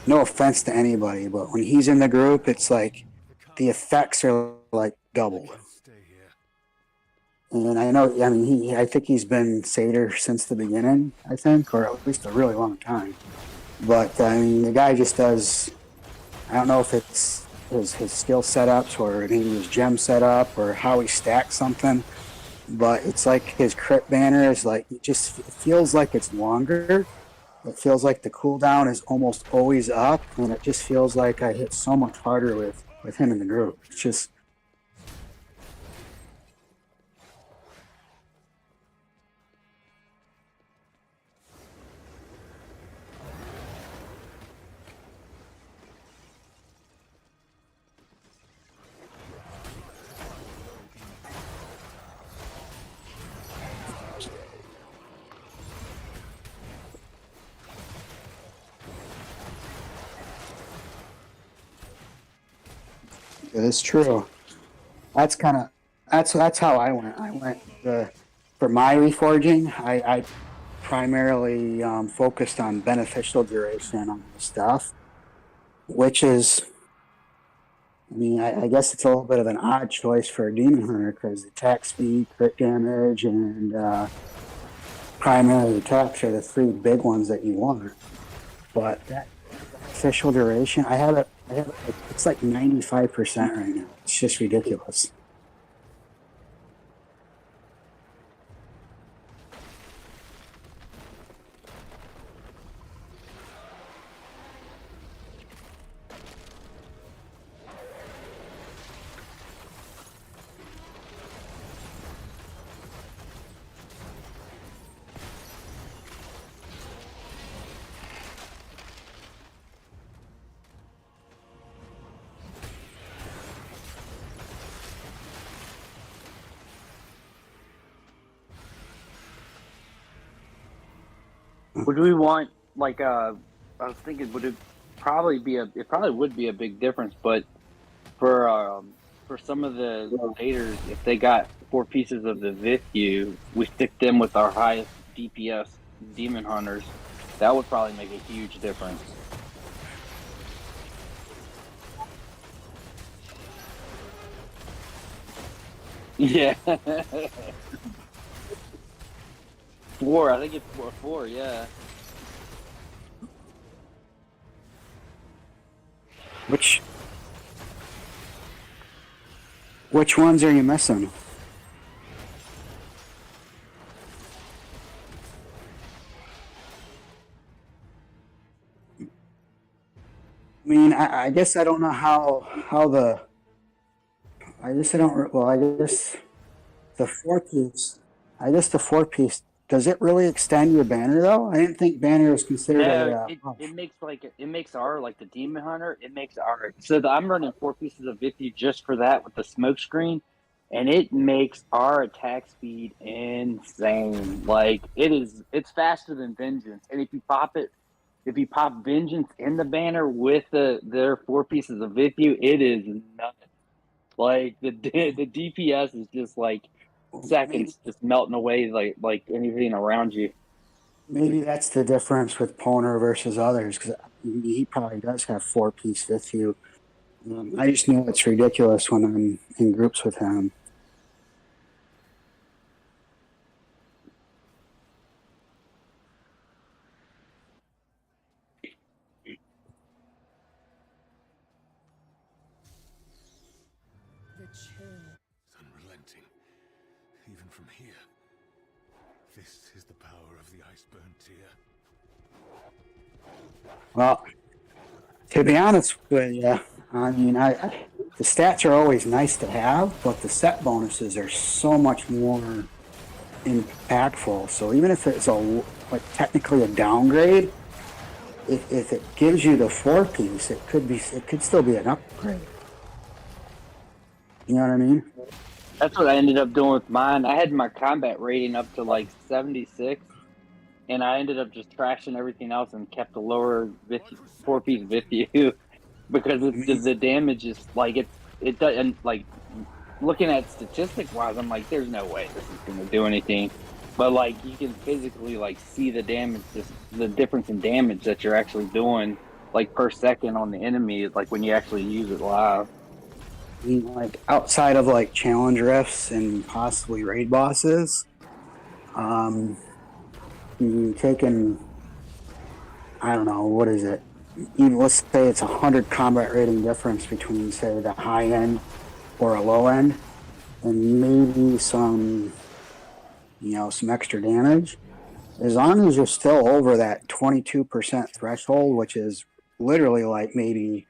no offense to anybody, but when he's in the group, it's like the effects are like doubled. And I know, I mean, I think he's been satyr since the beginning, I think, or at least a really long time. But I mean, the guy just does. I don't know if it's his skill setups or maybe his gem setup or how he stacks something, but it's like his crit banner is like it just it feels like it's longer. It feels like the cooldown is almost always up, and it just feels like I hit so much harder with him in the group. It's just. It is true. That's kind of that's how I went. I went for my reforging. I primarily focused on beneficial duration on the stuff, which is, I mean, I guess it's a little bit of an odd choice for a demon hunter because attack speed, crit damage, and primary attacks are the three big ones that you want. But that beneficial duration, I have it. It's like 95% right now. It's just ridiculous. Would we want like I was thinking, would it probably would be a big difference, but for some of the raiders, if they got 4 pieces of the Vithu, we stick them with our highest DPS demon hunters. That would probably make a huge difference. Yeah. 4, I think it's 4, yeah. Which ones are you missing? I mean, I guess I don't know how the. I guess I don't. Well, I guess the 4 piece. I guess the 4 piece. Does it really extend your banner though? I didn't think banner was considered No, a. it makes our like the demon hunter. It makes our I'm running 4 pieces of Vithu just for that with the smoke screen, and it makes our attack speed insane. Like it's faster than Vengeance. And if you pop Vengeance in the banner with their 4 pieces of Vithu, it is nuts. Like the DPS is just like Maybe seconds, just melting away like anything around you. maybe that's the difference with Poner versus others because he probably does have 4 piece with you. I just know it's ridiculous when I'm in groups with him. The chill. It's unrelenting, even from here. This is the power of the iceburn tear. Well, to be honest with you, I mean, the stats are always nice to have, but the set bonuses are so much more impactful. So even if it's like technically a downgrade, if it gives you the 4 piece, it could still be an upgrade. You know what I mean? That's what I ended up doing with mine. I had my combat rating up to like 76, and I ended up just trashing everything else and kept a lower 4-piece Vithu because I mean, the damage is like it does, and like looking at statistic wise, I'm like, there's no way this is going to do anything. But like you can physically like see the damage, just the difference in damage that you're actually doing like per second on the enemy, like when you actually use it live. like outside of like challenge rifts and possibly raid bosses, um, you taking, I don't know, what is it? Even let's say it's 100 combat rating difference between, say, the high end or a low end, and maybe some, some extra damage. As long as you're still over that 22% threshold, which is literally like maybe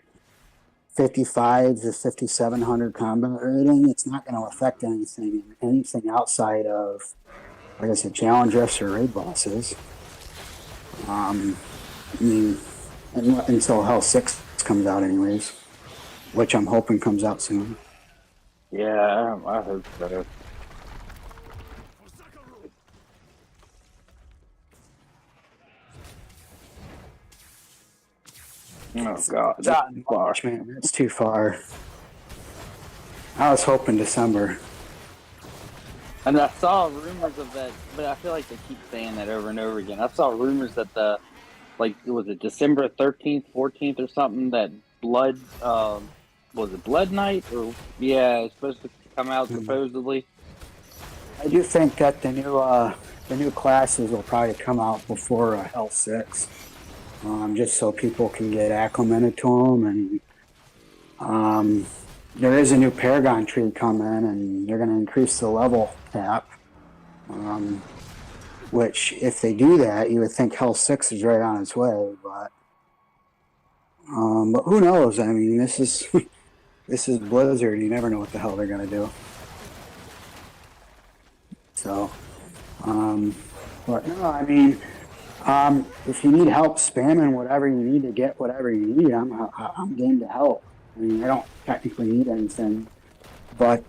55 to 5,700 combat rating, it's not going to affect anything outside of, like I said, challenge rifts or raid bosses. I mean, until Hell 6 comes out, anyways, which I'm hoping comes out soon. Yeah, I hope so. Oh God, It's that's out in far. March, man. It's too far. I was hoping December. And I saw rumors of that, but I feel like they keep saying that over and over again. I saw rumors that was it December 13th, 14th, or something, that Blood, was it Blood Night, or yeah, it's supposed to come out supposedly. I do think that the new classes will probably come out before Hell 6, just so people can get acclimated to them. And there is a new Paragon tree coming, and they're going to increase the level cap. Which, if they do that, you would think Hell 6 is right on its way, but who knows? I mean, this is this is Blizzard. You never know what the hell they're gonna do. So, but no, I mean, if you need help spamming whatever you need to get whatever you need, I'm game to help. I mean, I don't technically need anything, but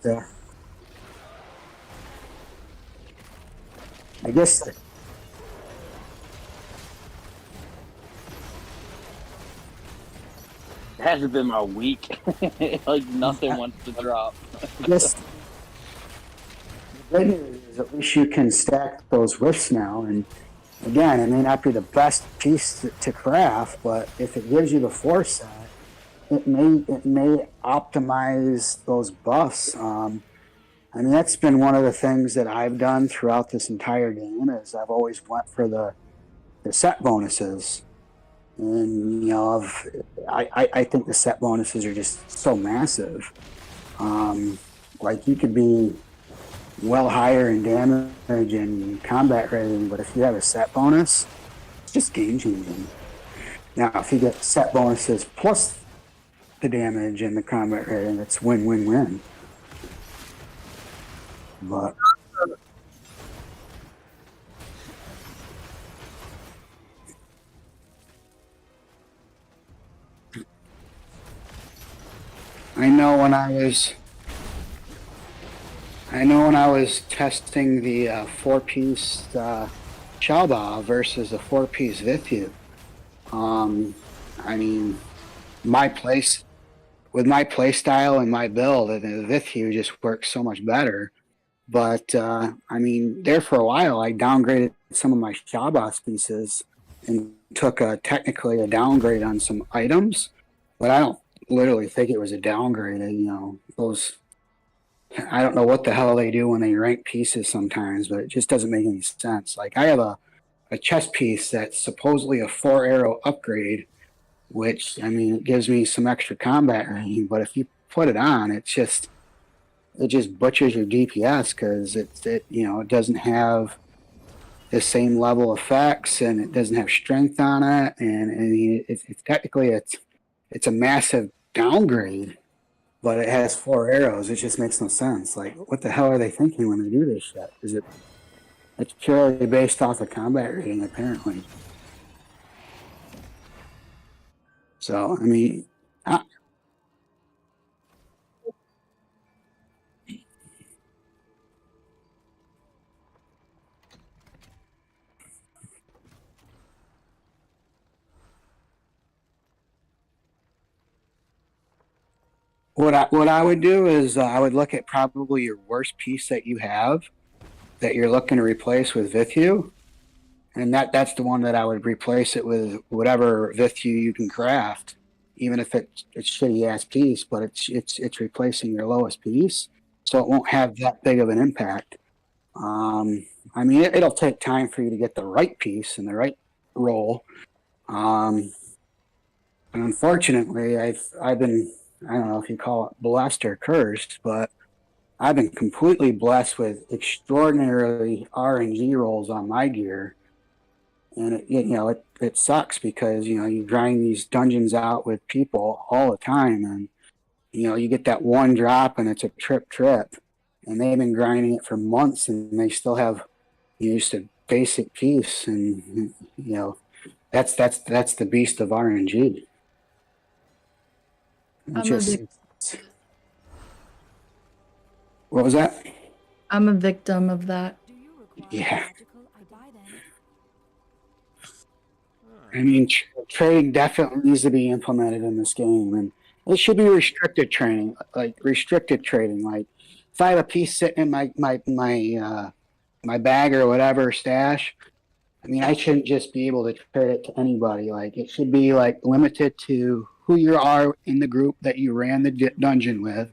I guess It hasn't been my week. Like nothing wants to drop. I guess the good news is at least you can stack those rifts now. And again, it may not be the best piece to craft, but if it gives you the foresight, it may optimize those buffs. I mean, that's been one of the things that I've done throughout this entire game is I've always went for the set bonuses. And I think the set bonuses are just so massive. Like you could be well higher in damage and combat rating, but if you have a set bonus, it's just game changing. Now, if you get set bonuses plus the damage and the combat rating, it's win-win-win. But I know when I was testing the 4-piece Chaba versus a 4-piece Vithu. I mean, my place with my play style and my build, the Vithu just works so much better. But I mean, there for a while, I downgraded some of my Shabas pieces and took technically a downgrade on some items, but I don't literally think it was a downgrade. Those I don't know what the hell they do when they rank pieces sometimes, but it just doesn't make any sense. Like I have a chest piece that's supposedly a 4-arrow upgrade, which I mean it gives me some extra combat range, but if you put it on, it just butchers your DPS because it doesn't have the same level effects and it doesn't have strength on it, and I mean it's technically it's a massive downgrade, but it has 4 arrows. It just makes no sense. Like, what the hell are they thinking when they do this shit? It's purely based off of combat rating, apparently. So, I mean, What I would do is I would look at probably your worst piece that you have that you're looking to replace with Vithu, and that's the one that I would replace it with whatever Vithu you can craft, even if it's shitty ass piece, but it's replacing your lowest piece, so it won't have that big of an impact. I mean, it'll take time for you to get the right piece and the right roll. Um, and unfortunately, I've been, I don't know if you call it blessed or cursed, but I've been completely blessed with extraordinarily RNG rolls on my gear, and it sucks because you grind these dungeons out with people all the time, and you get that one drop and it's a trip, and they've been grinding it for months and they still have used a basic piece, and that's the beast of RNG. It's I'm a just vic- what was that? I'm a victim of that. Do you require Yeah, magical? I buy then. I mean, trading definitely needs to be implemented in this game, and it should be restricted training, like restricted trading. Like, if I have a piece sitting in my bag or whatever stash, I mean, I shouldn't just be able to trade it to anybody. Like, it should be like limited to who you are in the group that you ran the dungeon with,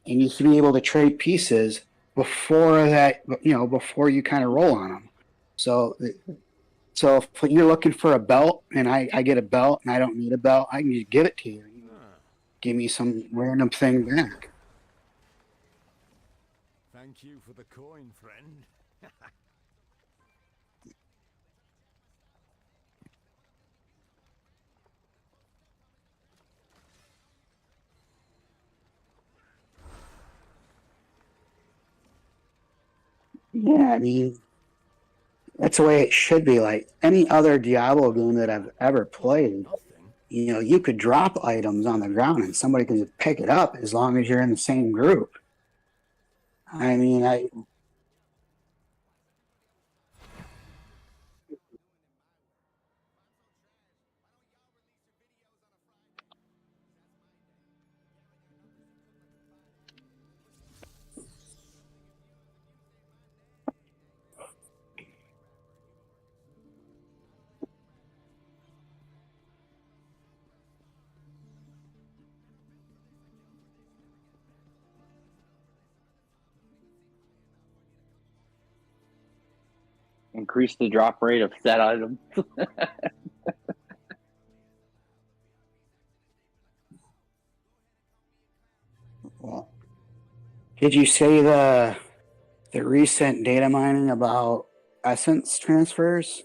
and you should be able to trade pieces before that. Before you kind of roll on them. So so if you're looking for a belt and I get a belt and I don't need a belt, I can just give it to you. You give me some random thing back. Thank you for the coin, friend. Yeah, I mean, that's the way it should be. Like any other Diablo game that I've ever played, Nothing. you could drop items on the ground and somebody can just pick it up as long as you're in the same group. I mean, Increase the drop rate of that item. well, did you say the recent data mining about essence transfers?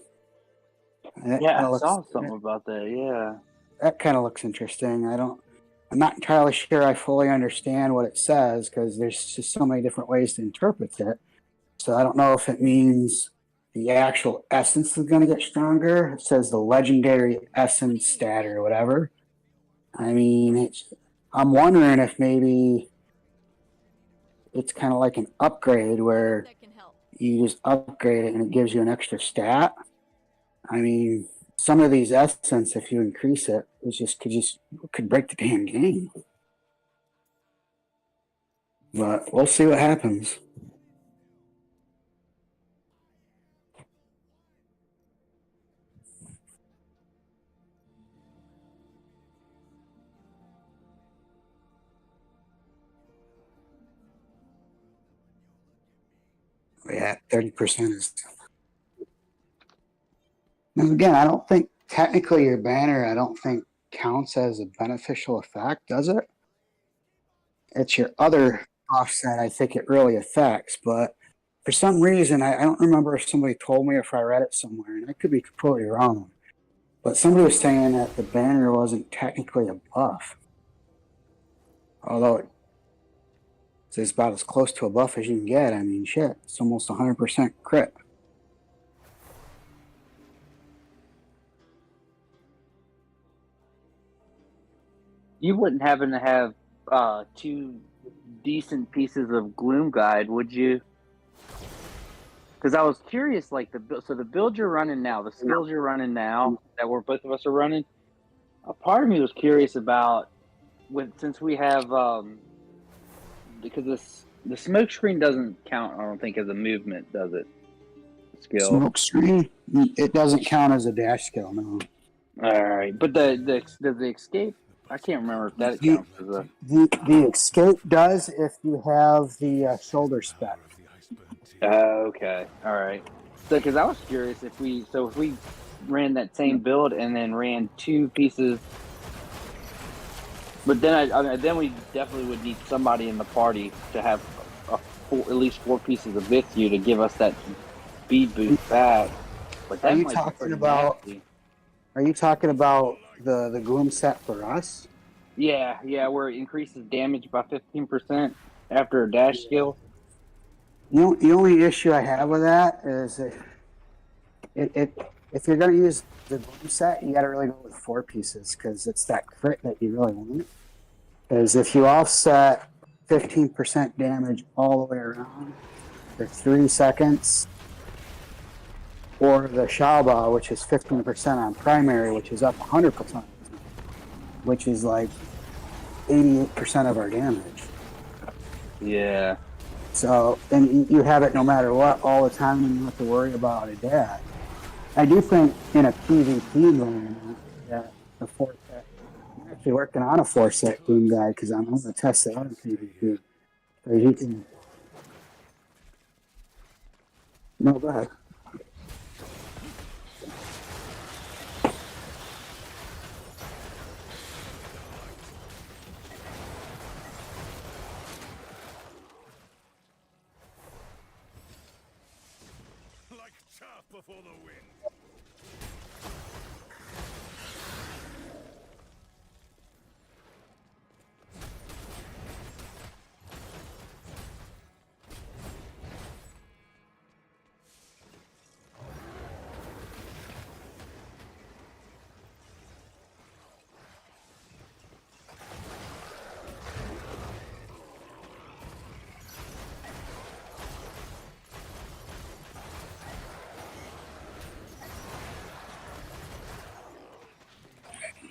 That Yeah, kind I of looks saw something about that. Yeah. that kind of looks interesting. I'm not entirely sure I fully understand what it says because there's just so many different ways to interpret it. So I don't know if it means the actual essence is going to get stronger. It says the legendary essence stat or whatever. I mean, I'm wondering if maybe it's kind of like an upgrade where you just upgrade it and it gives you an extra stat. I mean, some of these essence, if you increase it, could break the damn game. But we'll see what happens. Yeah, 30% is. Now again, I don't think technically your banner, I don't think counts as a beneficial effect, does it? It's your other offset I think it really affects, but for some reason, I don't remember if somebody told me or if I read it somewhere, and I could be completely wrong. But somebody was saying that the banner wasn't technically a buff, although it's about as close to a buff as you can get. I mean, shit, it's almost 100% crit. You wouldn't happen to have two decent pieces of Gloom Guide, would you? Because I was curious, like the build you're running now, the skills you're running now, that we're both of us are running. A part of me was curious about since we have because the smoke screen doesn't count. I don't think as a movement, does it? Skill. Smoke screen, it doesn't count as a dash skill, no. All right, but does the escape? I can't remember if that The, counts as a. the escape does if you have the shoulder spec. Okay, all right. So, because I was curious if we ran that same build and then ran two pieces, but then we definitely would need somebody in the party to have at least four pieces of Vithu to give us that speed boost back. But Are that you might be talking pretty about? nasty. Are you talking about the gloom set for us? Yeah, where it increases damage by 15% after a dash skill. The only issue I have with that is if you're going to use the gloom set, you got to really go with four pieces because it's that crit that you really want. Because if you offset 15% damage all the way around for 3 seconds, or the Shaba, which is 15% on primary, which is up 100%, which is like 88% of our damage. Yeah. So, and you have it no matter what all the time, and you don't have to worry about a dash. I do think in a PvP environment that the four set, I'm actually working on a four set Doom guide because I'm going to test it out in PvP. So you can, no, go ahead. Like chaff before the wind.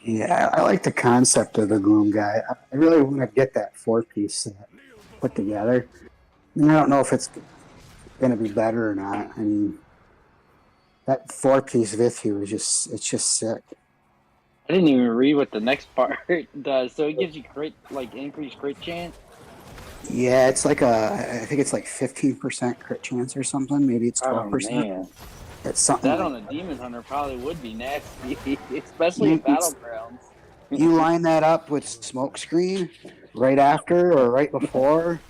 Yeah, I like the concept of the Gloom guy. I really want to get that four piece set put together. And I don't know if it's going to be better or not. I mean, that four piece Vithu is it's just sick. I didn't even read what the next part does. So it gives you increased crit chance. Yeah, it's like I think it's like 15% crit chance or something. Maybe it's Oh 12%. man, It's something that like on a demon hunter probably would be nasty, especially in you, you battlegrounds. you line that up with smoke screen right after or right before,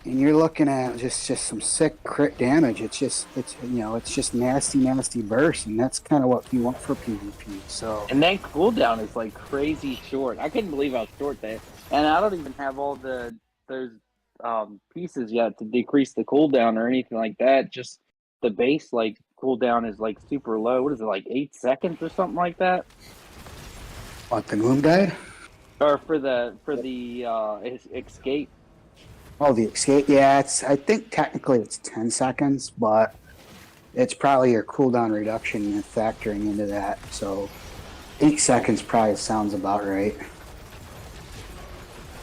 and you're looking at just some sick crit damage. It's just nasty burst, and that's kind of what you want for PvP. So And then cooldown is like crazy short. I couldn't believe how short that. And I don't even have all those pieces yet to decrease the cooldown or anything like that. Just the base cooldown is like super low. What is it, like 8 seconds or something like that? what the Gloom guide? Or for the escape. Oh, the escape. Yeah, I think technically it's 10 seconds, but it's probably your cooldown reduction factoring into that. So 8 seconds probably sounds about right.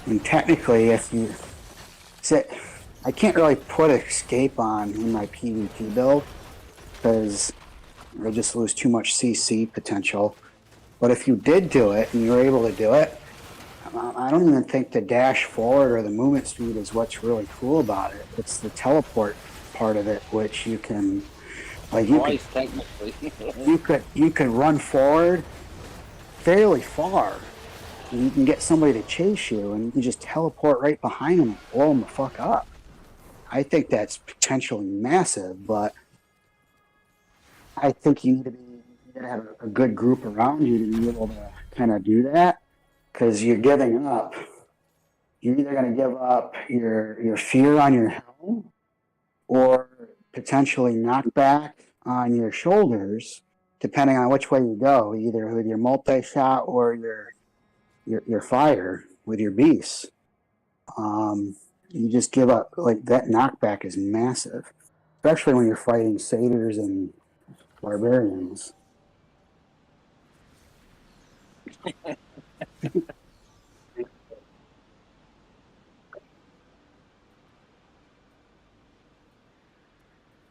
And technically, if you sit, I can't really put escape on in my PvP build because I just lose too much CC potential. But if you did do it and you were able to do it, I don't even think the dash forward or the movement speed is what's really cool about it. It's the teleport part of it, which you can, Twice technically. you could run forward fairly far, and you can get somebody to chase you, and you can just teleport right behind them and blow them the fuck up. I think that's potentially massive, but I think you need to have a good group around you to be able to kind of do that because you're giving up. You're either going to give up your fear on your helm or potentially knockback on your shoulders, depending on which way you go, either with your multi shot or your fire with your beasts. You just give up. Like that knockback is massive, especially when you're fighting satyrs and barbarians.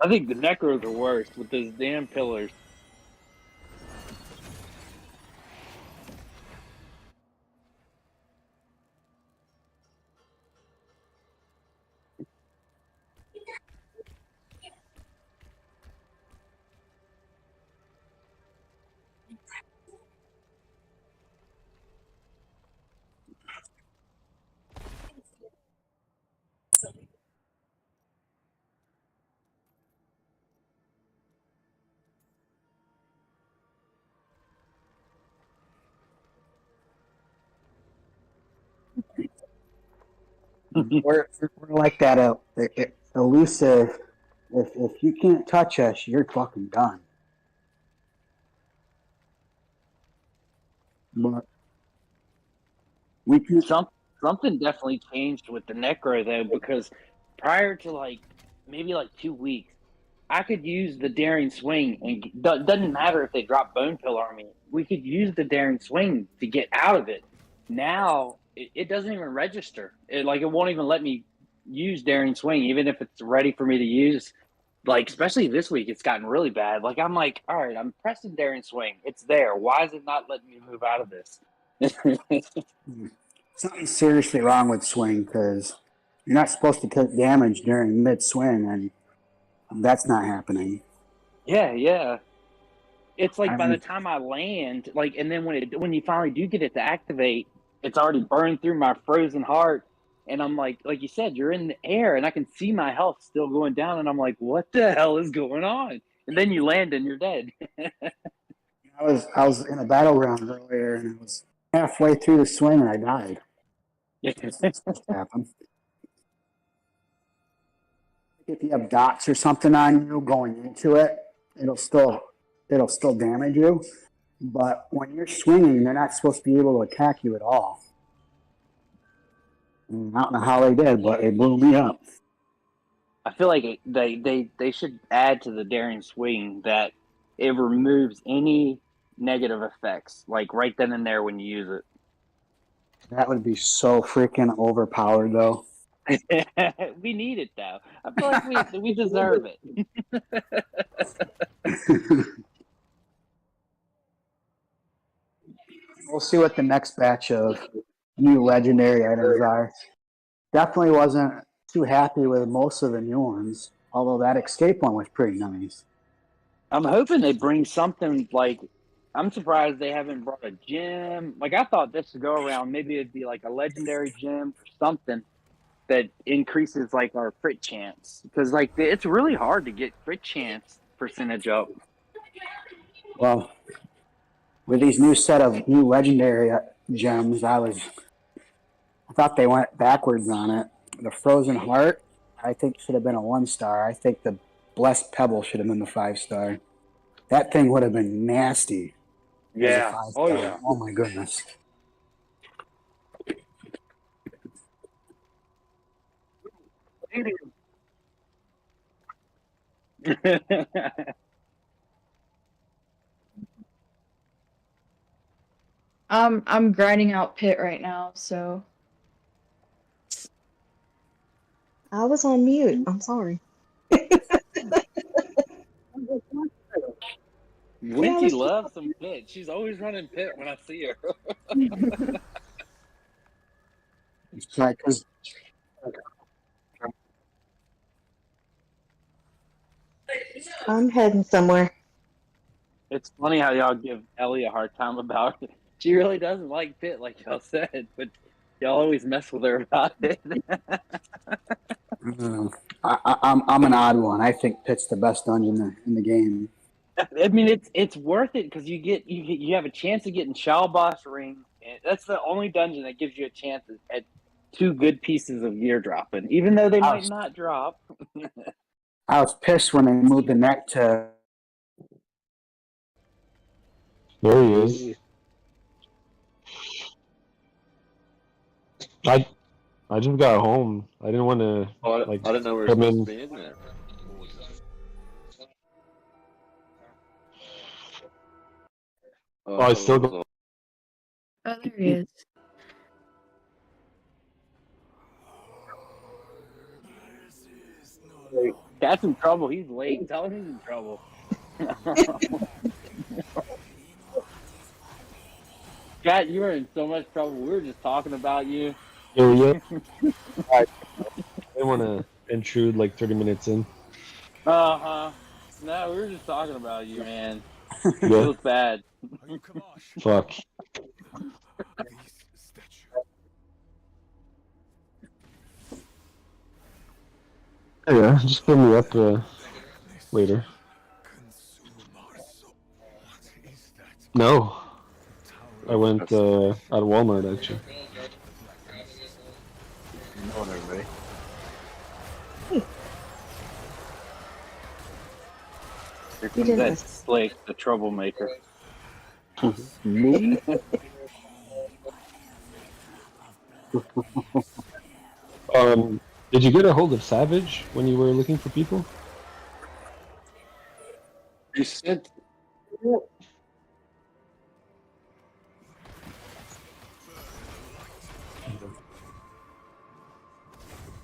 I think the Necros are worse with those damn pillars. We're like that elusive. If you can't touch us, you're fucking done. But we can. Something definitely changed with the Necro though, because prior to like maybe like 2 weeks, I could use the daring swing, and doesn't matter if they drop bone pill on me. We could use the daring swing to get out of it. Now it doesn't even register. It won't even let me use daring swing, even if it's ready for me to use. Like especially this week, it's gotten really bad. Like I'm like, all right, I'm pressing daring swing. It's there. Why is it not letting me move out of this? Something's seriously wrong with swing because you're not supposed to take damage during mid swing, and that's not happening. Yeah. It's like I by the mean, time I land, like, and then when you finally do get it to activate, it's already burned through my frozen heart, and I'm like you said, you're in the air, and I can see my health still going down, and I'm like, what the hell is going on? And then you land and you're dead. I was in a battleground earlier, and I was halfway through the swing, and I died. That's not supposed to happen. If you have dots or something on you going into it, it'll still it'll still damage you. But when you're swinging, they're not supposed to be able to attack you at all. And I don't know how they did, but they blew me up. I feel like they should add to the daring swing that it removes any negative effects, like right then and there when you use it. That would be so freaking overpowered, though. We need it though. I feel like we deserve it. We'll see what the next batch of new legendary items are. Definitely wasn't too happy with most of the new ones, although that escape one was pretty nice. I'm hoping they bring something like. I'm surprised they haven't brought a gym. Like I thought this would go around. Maybe it'd be like a legendary gym or something that increases like our crit chance, because like it's really hard to get crit chance percentage up. Well, with these new set of new legendary gems, I thought they went backwards on it. The Frozen Heart, I think should have been a 1 star. I think the Blessed Pebble should have been the 5 star. That thing would have been nasty as a Yeah. five Oh star. yeah. Oh my goodness. I'm grinding out pit right now, so I was on mute. I'm sorry. Yeah, I Winty was just. loves some pit. She's always running pit when I see her. It's like, 'cause I'm heading somewhere. It's funny how y'all give Ellie a hard time about it. She really doesn't like pit, like y'all said, but y'all always mess with her about it. I'm an odd one. I think Pit's the best dungeon in the game. I mean, it's worth it because you have a chance of getting Shao Boss Ring. And that's the only dungeon that gives you a chance at 2 good pieces of gear dropping, even though they I might was not drop. I was pissed when they moved the neck to. There he is. I I just got home. I didn't want to Oh, like I didn't know we were come supposed to in. be in there. Oh, I I thought still it was go. oh, there he is. Cat's in trouble. He's late. Tell him he's in trouble. Cat, you are in so much trouble. We were just talking about you. Yeah. I didn't want to intrude like 30 minutes in. Uh-huh. No, we were just talking about you, man. It Yeah. was bad. Fuck. Yeah, just fill me up later. No, I went at Walmart actually. Good morning, everybody. Here You comes didn't that miss. Blake, the troublemaker. Me? Did you get a hold of Savage when you were looking for people? You sent.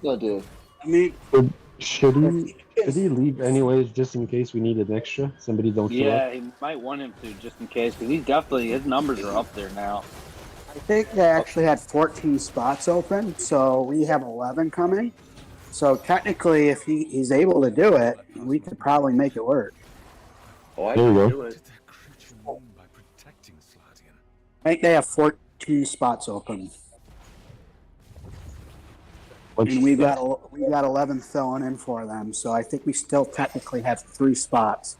No, dude. I mean, Should if he should he leave anyways, just in case we need an extra? Somebody don't show up. Yeah, he might want him to just in case because he's definitely his numbers are up there now. I think they actually had 14 spots open, so we have 11 coming. So technically, if he's able to do it, we could probably make it work. Oh, I There you can go. do it. I think they have 14 spots open, and we got 11 filling in for them. So I think we still technically have 3 spots.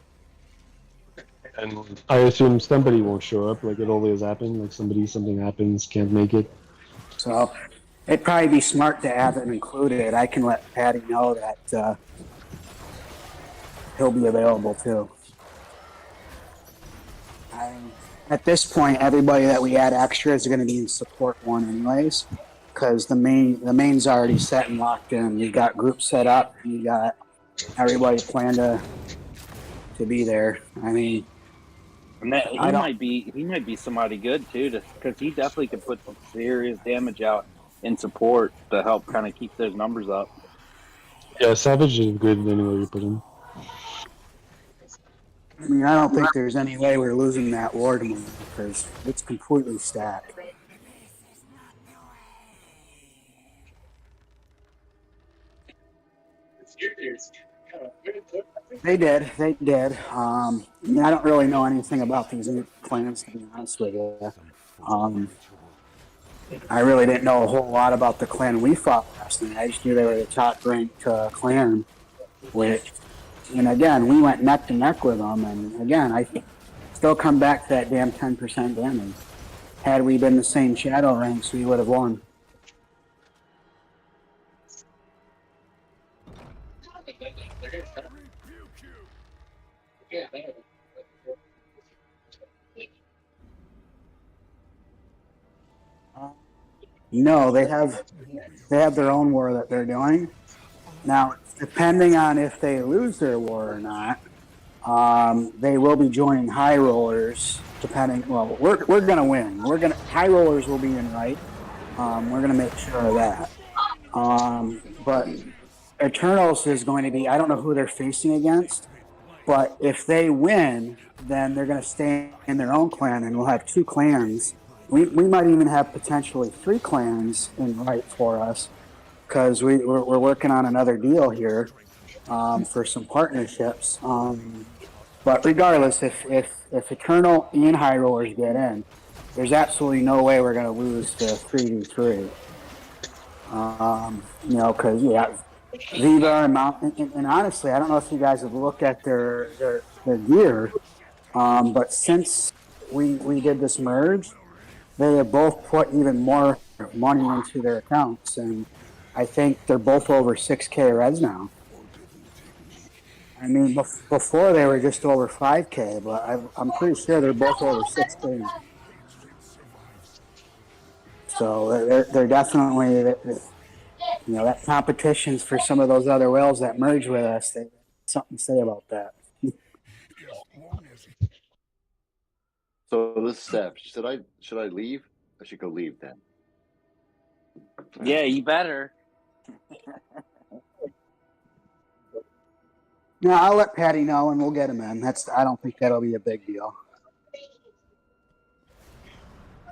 And I assume somebody won't show up, like it always happens. Like something happens, can't make it. So it'd probably be smart to have it included. I can let Patty know that he'll be available too. At this point, everybody that we add extra is going to be in support one anyways, because the main's already set and locked in. We got groups set up. We got everybody planned to be there. I mean, And that I don't. he might be somebody good too, because he definitely could put some serious damage out in support to help kind of keep those numbers up. Yeah, Savage is good anywhere you put him. I mean, I don't think there's any way we're losing that ward because it's completely stacked. They did. They did. I mean, I don't really know anything about these new clans, to be honest with you. I really didn't know a whole lot about the clan we fought last night. I just knew they were the top ranked clan, which, and again, we went neck to neck with them. And again, I still come back to that damn 10% damage. Had we been the same shadow ranks, we would have won. No, they have their own war that they're doing. Now, depending on if they lose their war or not, they will be joining high rollers. Depending, well, we're gonna win. High rollers will be in right. We're gonna make sure of that. But Eternals is going to be. I don't know who they're facing against, but if they win, then they're going to stay in their own clan, and we'll have 2 clans. We might even have potentially 3 clans in right for us because we're working on another deal here for some partnerships. But regardless, if Eternal and High Rollers get in, there's absolutely no way we're going to lose to 3v3. Because Viva and Mount, and honestly, I don't know if you guys have looked at their gear, but since we did this merge, they have both put even more money into their accounts, and I think they're both over 6K reds now. I mean, before they were just over 5K, but I'm pretty sure they're both over 6K now. So they're definitely, that competition's for some of those other whales that merge with us. They have something to say about that. So this is Steph. Should I leave? I should go leave then. Yeah, you better. No, I'll let Patty know and we'll get him in. I don't think that'll be a big deal.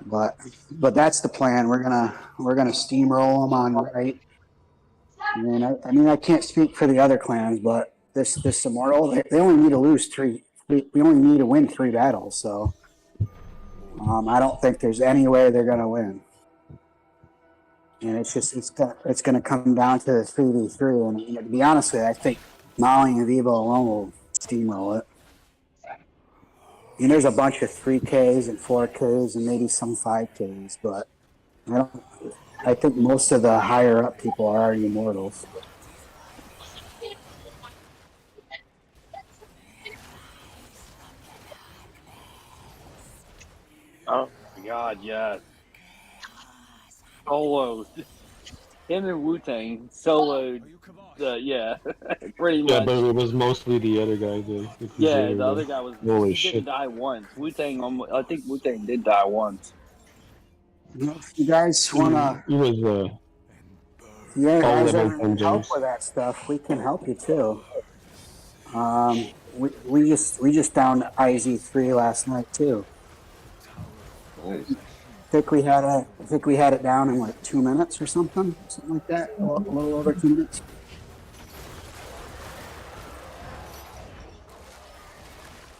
But that's the plan. We're gonna steamroll them on right. I mean I can't speak for the other clans, but this tomorrow they only need to lose three. We only need to win 3 battles, so I don't think there's any way they're gonna win. And it's gonna come down to the 3v3. And to be honest with you, I think Molly and Vivo alone will steamroll it. I mean, there's a bunch of 3Ks and 4Ks and maybe some 5Ks, but I think most of the higher up people are already immortals. Oh my god, yes. Solo. Him and Wu Tang soloed yeah, pretty Yeah, much. but it was mostly the other guy, the Yeah, Crusader the other guy. guy was Holy he didn't shit. die once. Wu Tang I think Wu Tang did die once. If you guys wanna, He was if you all guys level ever 10 need help gems. with that stuff, we can help you too. We just downed IZ3 last night too. Nice. I think we had it down in like 2 minutes or something like that. A little over 2 minutes.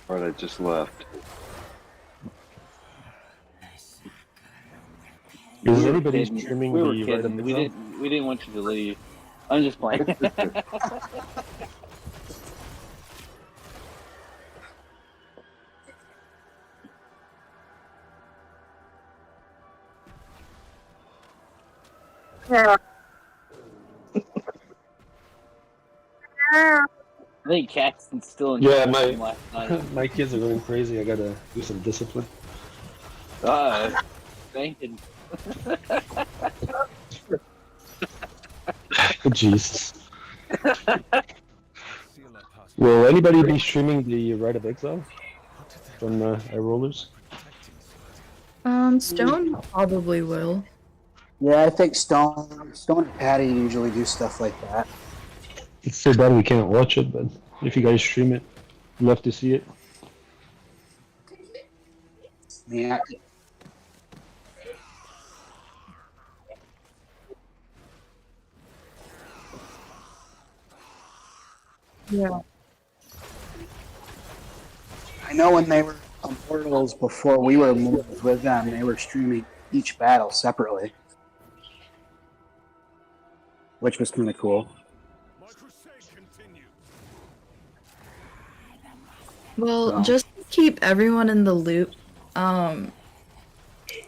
All right, I just left. Is We were anybody kidding. streaming We were the Rite of kidding. We Exile? didn't want you to leave. I'm just playing. I think Caxton's still in Yeah, trouble from last night. my kids are going crazy. I gotta do some discipline. Thinking. Jesus. Will anybody be streaming the Rite of Exile from iRollers? Stone probably will. Yeah, I think Stone and Patty usually do stuff like that. It's so bad we can't watch it, but if you guys stream it, love to see it. Yeah. Yeah. I know when they were immortals before we were immortals with them, they were streaming each battle separately, which was kind of cool. Well, So. just to keep everyone in the loop.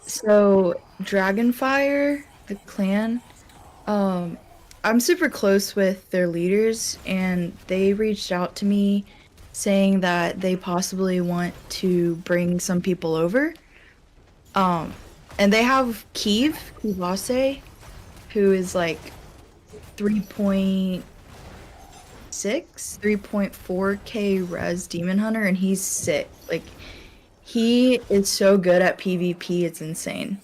So Dragonfire, the clan, I'm super close with their leaders, and they reached out to me saying that they possibly want to bring some people over. And they have Kivase, who is like 3.6, 3.4k res demon hunter, and he's sick. Like, he is so good at PvP, it's insane.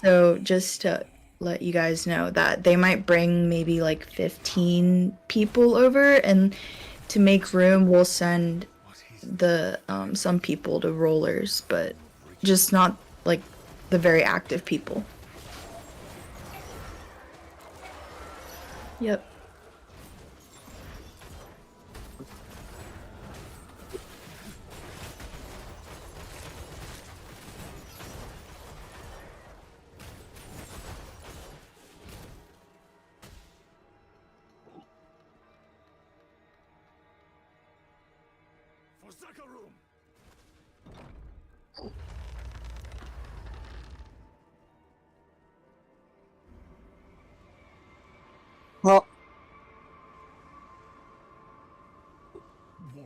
So just to let you guys know that they might bring maybe like 15 people over, and to make room we'll send the some people to rollers, but just not like the very active people. Yep. Well,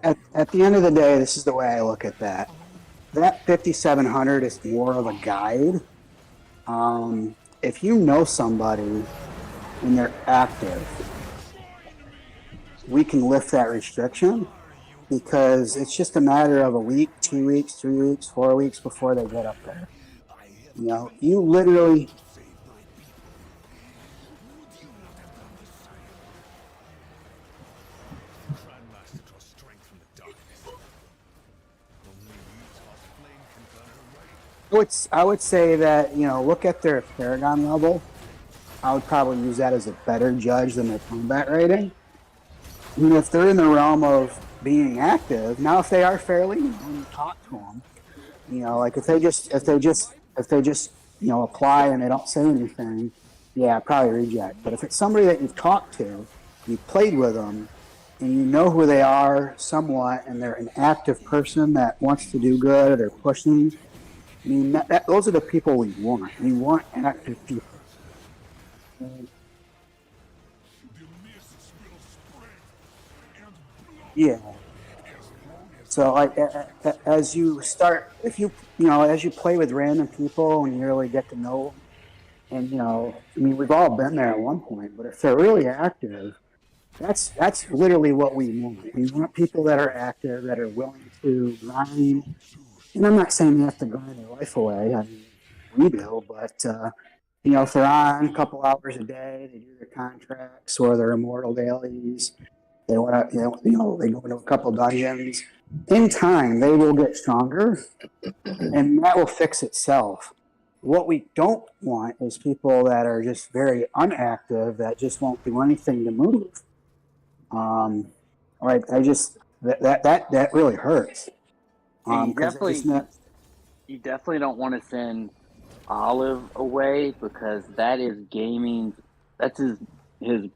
at the end of the day, this is the way I look at that. That 5700 is more of a guide. If you know somebody and they're active, we can lift that restriction because it's just a matter of a week, 2 weeks, 3 weeks, 4 weeks before they get up there. You know, you literally. I would say that, look at their Paragon level. I would probably use that as a better judge than their combat rating. I mean, if they're in the realm of being active, now if they are fairly new and you talk to them, like if they just apply and they don't say anything, yeah, probably reject. But if it's somebody that you've talked to, you've played with them, and you know who they are somewhat, and they're an active person that wants to do good, they're pushing. I mean, those are the people we want. We want active people. Yeah. So like as you start, if as you play with random people and you really get to know them, and I mean, we've all been there at one point. But if they're really active, that's literally what we want. We want people that are active, that are willing to grind. And I'm not saying they have to grind their life away. I mean, we do, but if they're on a couple hours a day, they do their contracts or their immortal dailies. They want to, they go into a couple dungeons. In time, they will get stronger, and that will fix itself. What we don't want is people that are just very unactive, that just won't do anything to move. Right? I just that really hurts. And you Because it's definitely not. you definitely don't want to send Olive away because that is gaming. That's his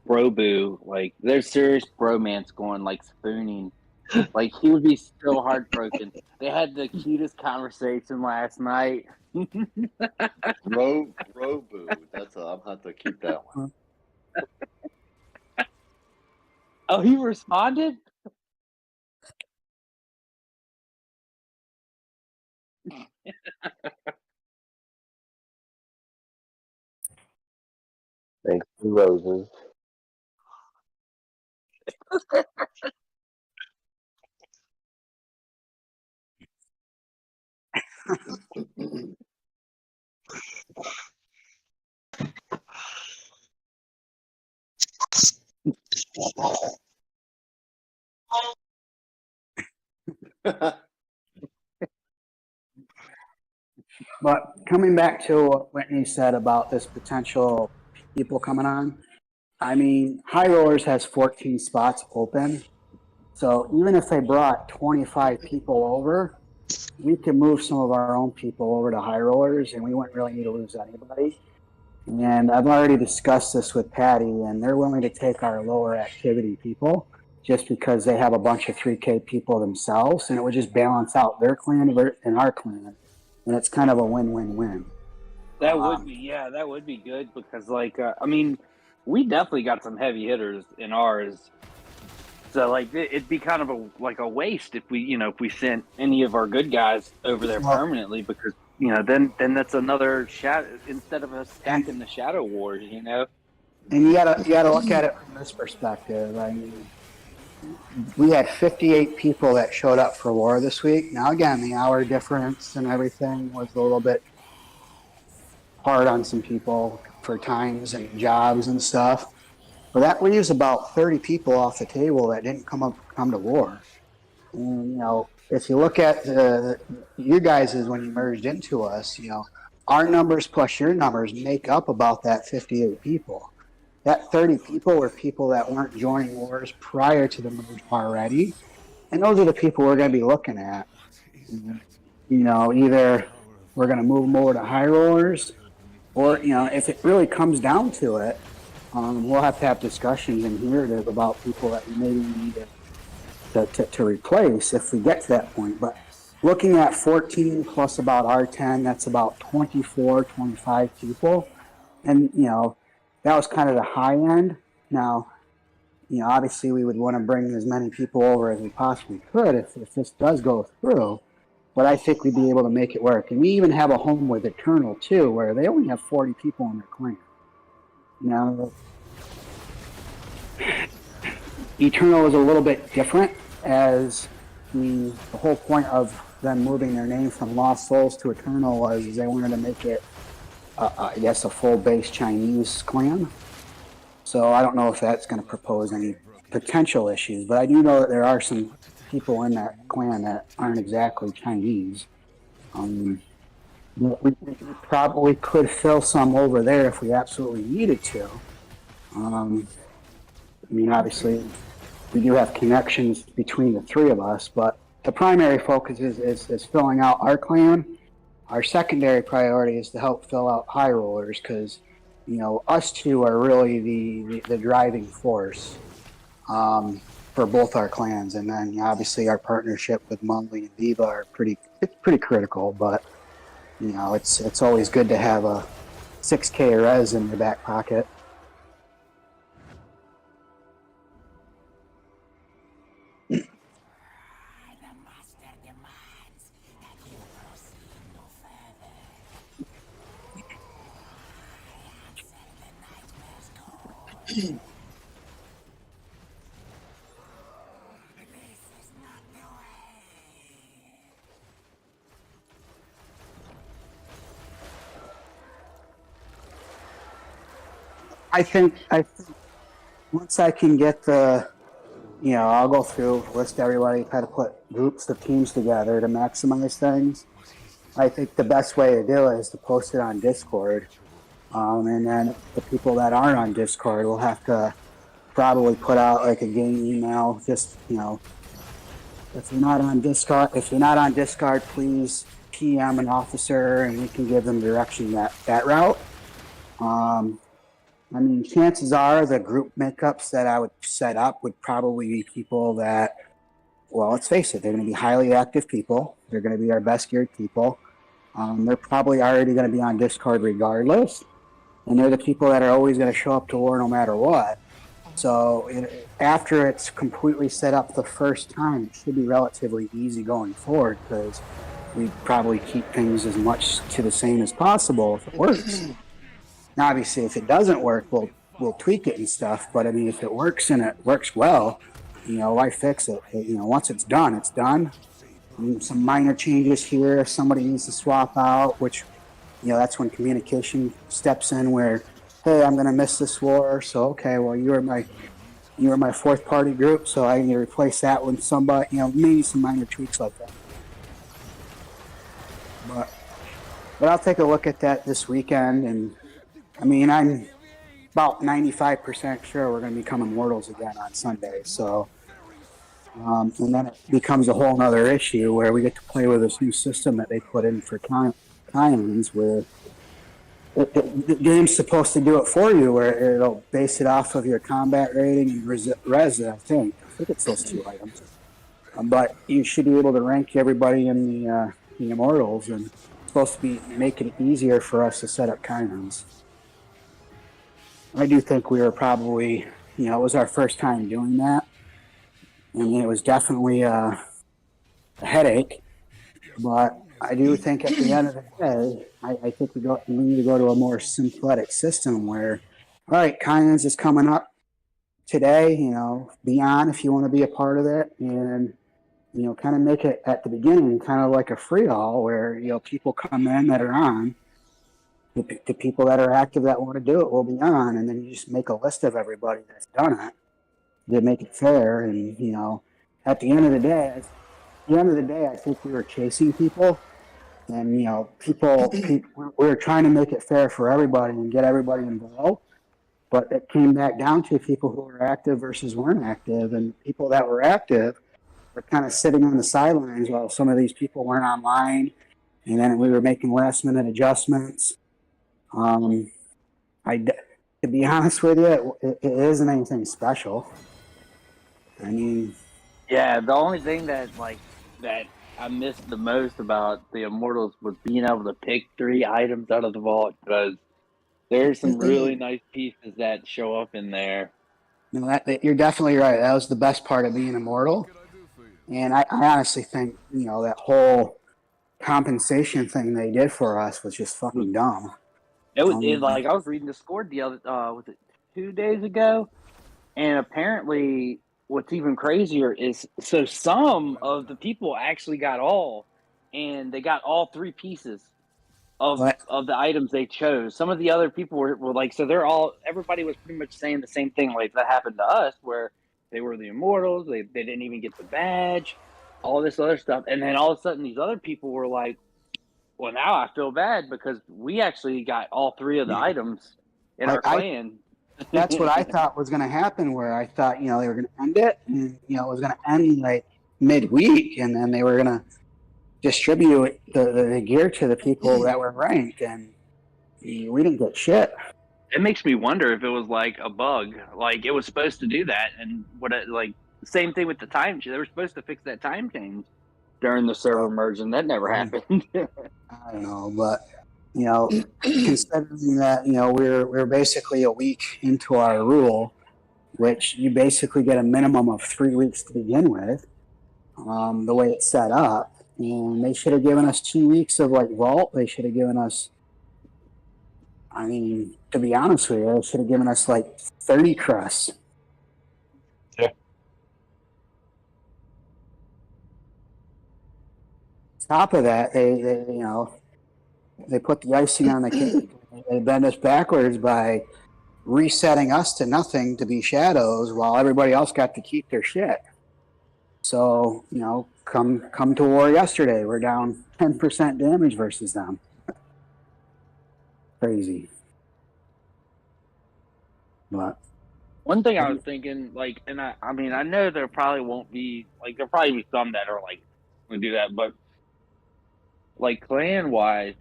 bro boo. Like there's serious bromance going, like spooning. Like he would be so heartbroken. They had the cutest conversation last night. Robu. That's I'm gonna have to keep that one. Oh, he responded? Thanks to roses. But coming back to what Whitney said about this potential people coming on, I mean, High Rollers has 14 spots open. So even if they brought 25 people over, we can move some of our own people over to High Rollers, and we wouldn't really need to lose anybody. And I've already discussed this with Patty, and they're willing to take our lower activity people just because they have a bunch of 3K people themselves, and it would just balance out their clan and our clan. And it's kind of a win-win-win. That would be, yeah, that would be good because, like, I mean, we definitely got some heavy hitters in ours. So, like, it'd be kind of a waste if we sent any of our good guys over there Well, permanently because then that's another shadow instead of us stacking the Shadow Wars. and you gotta look at it from this perspective. I mean, we had 58 people that showed up for war this week. Now, again, the hour difference and everything was a little bit hard on some people for times and jobs and stuff. But that leaves about 30 people off the table that didn't come to war. And if you look at you guys is when you merged into us, our numbers plus your numbers make up about that 58 people. That 30 people were people that weren't joining wars prior to the merge already. And those are the people we're going to be looking at. Either we're going to move them over to high rollers, or if it really comes down to it, we'll have to have discussions in here about people that we maybe need to replace if we get to that point. But looking at 14 plus about our 10, that's about 24, 25 people. And, that was kind of the high end. Now, obviously we would want to bring as many people over as we possibly could if this does go through. But I think we'd be able to make it work. And we even have a home with Eternal, too, where they only have 40 people in their clan. Now, Eternal is a little bit different, as the whole point of them moving their name from Lost Souls to Eternal was they wanted to make it, I guess, a full base Chinese clan. So I don't know if that's going to propose any potential issues, but I do know that there are some people in that clan that aren't exactly Chinese. We probably could fill some over there if we absolutely needed to. I mean, obviously, we do have connections between the three of us, but the primary focus is filling out our clan. Our secondary priority is to help fill out high rollers because, us two are really the driving force for both our clans. And then obviously our partnership with Mumley and Viva are it's pretty critical, but it's always good to have a 6K res in your back pocket. I think once I can get I'll go through, list everybody, try to put groups of teams together to maximize things. I think the best way to do it is to post it on Discord. And then the people that aren't on Discord will have to probably put out like a game email. Just, if you're not on Discord, please PM an officer and we can give them direction that route. I mean, chances are the group makeups that I would set up would probably be people that, well, let's face it, they're going to be highly active people. They're going to be our best geared people. They're probably already going to be on Discord regardless. And they're the people that are always going to show up to war no matter what. So after it's completely set up the first time, it should be relatively easy going forward because we probably keep things as much to the same as possible if it works. Now, obviously, if it doesn't work, we'll tweak it and stuff. But I mean, if it works and it works well, why fix it? Once it's done, it's done. Some minor changes here. If somebody needs to swap out, which that's when communication steps in. Where, hey, I'm going to miss this war, so okay, well, you were my fourth party group, so I need to replace that with somebody. Maybe some minor tweaks like that. But I'll take a look at that this weekend, and I mean, I'm about 95% sure we're going to become immortals again on Sunday. So, and then it becomes a whole other issue where we get to play with this new system that they put in for Kyans, where the game's supposed to do it for you, where it'll base it off of your combat rating and res. I think it's those two items. But you should be able to rank everybody in the immortals, and it's supposed to be making it easier for us to set up Kyans. I do think we were probably, it was our first time doing that. I mean, it was definitely a headache, but I do think at the end of the day, I think we need to go to a more sympathetic system where, all right, Kyans is coming up today, be on if you want to be a part of it, and kind of make it at the beginning kind of like a free all where people come in that are on. The people that are active that want to do it will be on, and then you just make a list of everybody that's done it to make it fair. And at the end of the day, I think we were chasing people, and people we were trying to make it fair for everybody and get everybody involved. But it came back down to people who were active versus weren't active, and people that were active were kind of sitting on the sidelines while some of these people weren't online, and then we were making last minute adjustments. To be honest with you, it isn't anything special. I mean, Yeah, the only thing that I missed the most about the Immortals was being able to pick 3 items out of the vault because there's some really nice pieces that show up in there. no, you're definitely right. That was the best part of being immortal. And I honestly think, that whole compensation thing they did for us was just fucking dumb. Like I was reading the score the other was it 2 days ago, and apparently what's even crazier is so some of the people actually got and they got all 3 pieces of But the items they chose. Some of the other people were like, so everybody was pretty much saying the same thing like that happened to us, where they were the immortals, they didn't even get the badge, all this other stuff, and then all of a sudden these other people were like, Well, now I feel bad because we actually got all 3 of the items in our I clan. that's what I thought was going to happen. Where I thought, they were going to end it, and it was going to end like midweek, and then they were going to distribute the gear to the people that were ranked, and we didn't get shit. It makes me wonder if it was like a bug, like it was supposed to do that, and same thing with the time change. They were supposed to fix that time change during the server merge, and that never happened. I don't know, but considering that we're basically a week into our rule, which you basically get a minimum of 3 weeks to begin with, the way it's set up, and they should have given us 2 weeks of like vault. They should have given us. I mean, to be honest with you, they should have given us like 30 crusts. Yeah. Top of that, they put the icing on the cake. They bend us backwards by resetting us to nothing to be shadows, while everybody else got to keep their shit. So come to war yesterday, we're down 10% damage versus them. Crazy. But One thing I was thinking, like, and I mean, I know there probably won't be, like, there'll probably be some that are like, going to do that, but like clan wise,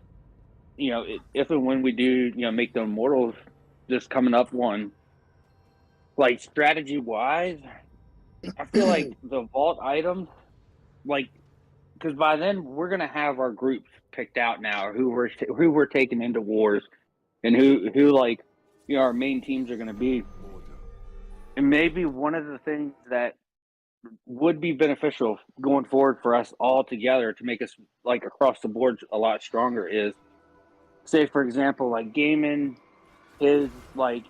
if and when we do, make the immortals this coming up one, like strategy wise, I feel like the vault items, like, because by then we're gonna have our groups picked out now, who we're taking into wars, and who like, our main teams are gonna be, and maybe one of the things that would be beneficial going forward for us all together to make us like across the board a lot stronger is, say for example, like Gaiman, his like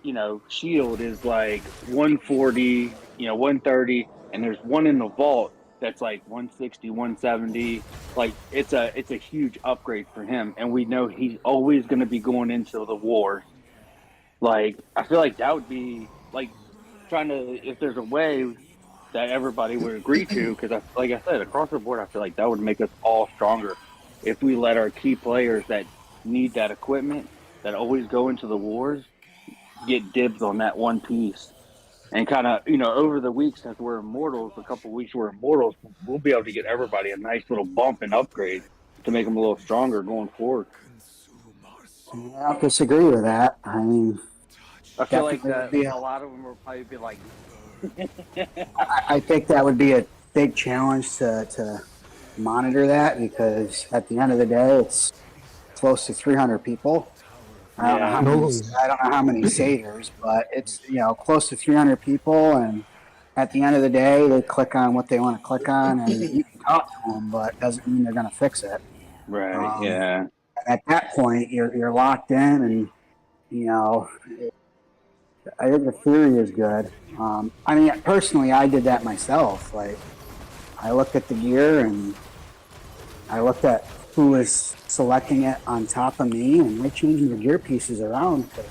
shield is like 140, 130, and there's one in the vault that's like 160, 170. Like it's a huge upgrade for him, and we know he's always going to be going into the wars. Like I feel like that would be like trying to, if there's a way that everybody would agree to, because like I said, across the board, I feel like that would make us all stronger if we let our key players that need that equipment, that always go into the wars, get dibs on that one piece. And kind of, over the weeks as we're immortals, a couple of weeks we're immortals, we'll be able to get everybody a nice little bump and upgrade to make them a little stronger going forward. I don't disagree with that. I mean, I feel like that a lot of them will probably be like, I think that would be a big challenge to monitor that, because at the end of the day, it's close to 300 people. I don't know how many satyrs, but it's close to 300 people, and at the end of the day, they click on what they want to click on, and you can talk to them, but it doesn't mean they're going to fix it. Right. Yeah. At that point, you're locked in, and I think the theory is good. I mean, personally, I did that myself. Like, I looked at the gear and I looked at who was selecting it on top of me, and they're changing the gear pieces around to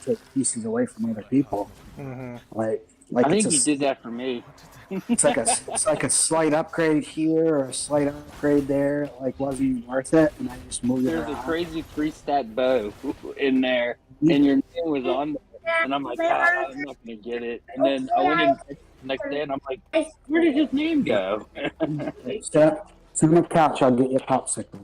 take pieces away from other people. Mm-hmm. Like I think you did that for me. It's like a slight upgrade here or a slight upgrade there. It, like, wasn't worth it, and I just moved it around. There's a crazy 3-stat bow in there, and your name was on there, and I'm like, I'm not gonna get it. And then I went in the next day, and I'm like, where did his name go? Sit on the couch. I'll get you a popsicle.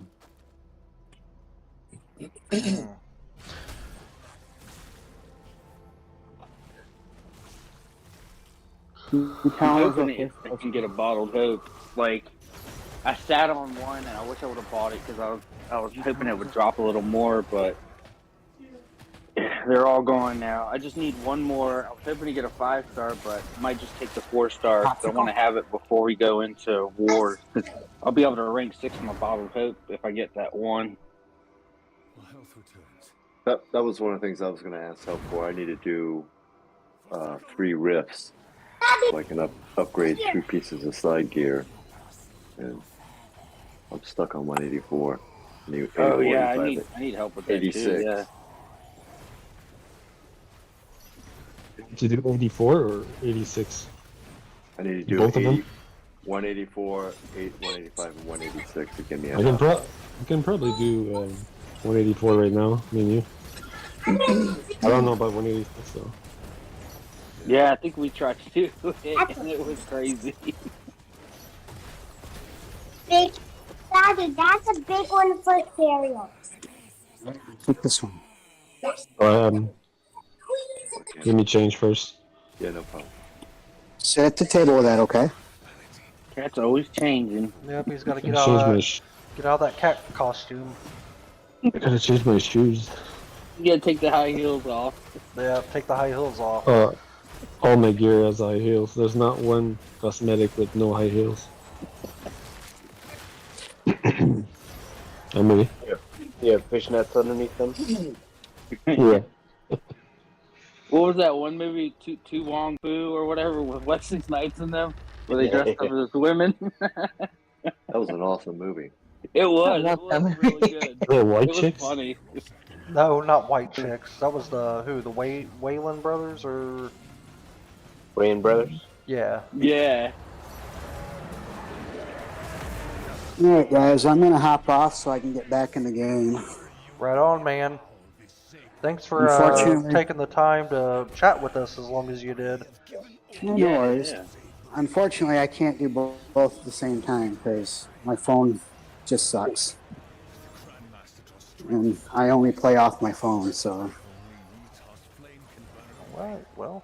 I'm hoping if I can get a bottled hope. Like, I sat on one, and I wish I would have bought it because I was hoping it would drop a little more, but they're all gone now. I just need one more. I was hoping to get a 5-star, but I might just take the 4-star because I want to have it before we go into wars. I'll be able to rank 6 on a bottled hope if I get that one. That was one of the things I was going to ask help for. I need to do 3 riffs, so I can upgrade 3 pieces of side gear, and I'm stuck on 184. Oh yeah, I need help with that 86. too. Yeah. To do 84 or 86? I need to do both of them. 184, 185, and 186 to get me I can We can probably do 184 right now, me and you. I don't know about 186 though. Yeah, I think we tried to do it, and it was crazy. Big Daddy, that's a big one for cereal. Take this one. Let me change first. Yeah, no problem. Sit at the table with that, okay? Cat's always changing. Yep, he's got to I change my. get out of that cat costume. I gotta change my shoes. You gotta take the high heels off. Yeah, take the high heels off. All my gear has high heels. There's not one cosmetic with no high heels. I'm ready. You have fishnets underneath them? Yeah. What was that one movie, Tu Wong Fu or whatever, with Wesley Snipes in them, where they dressed up as women? That was an awesome movie. It I was. love It was them. really good. The white It was chicks? funny. No, not White Chicks. That was the Wayland brothers or Wayne Brothers? yeah. Yeah. All right, guys, I'm gonna hop off so I can get back in the game. Right on, man. Thanks for Unfortunately, taking the time to chat with us as long as you did. no Yeah, worries. yeah. Unfortunately, I can't do both at the same time because my phone just sucks, and I only play off my phone. So Alright, well.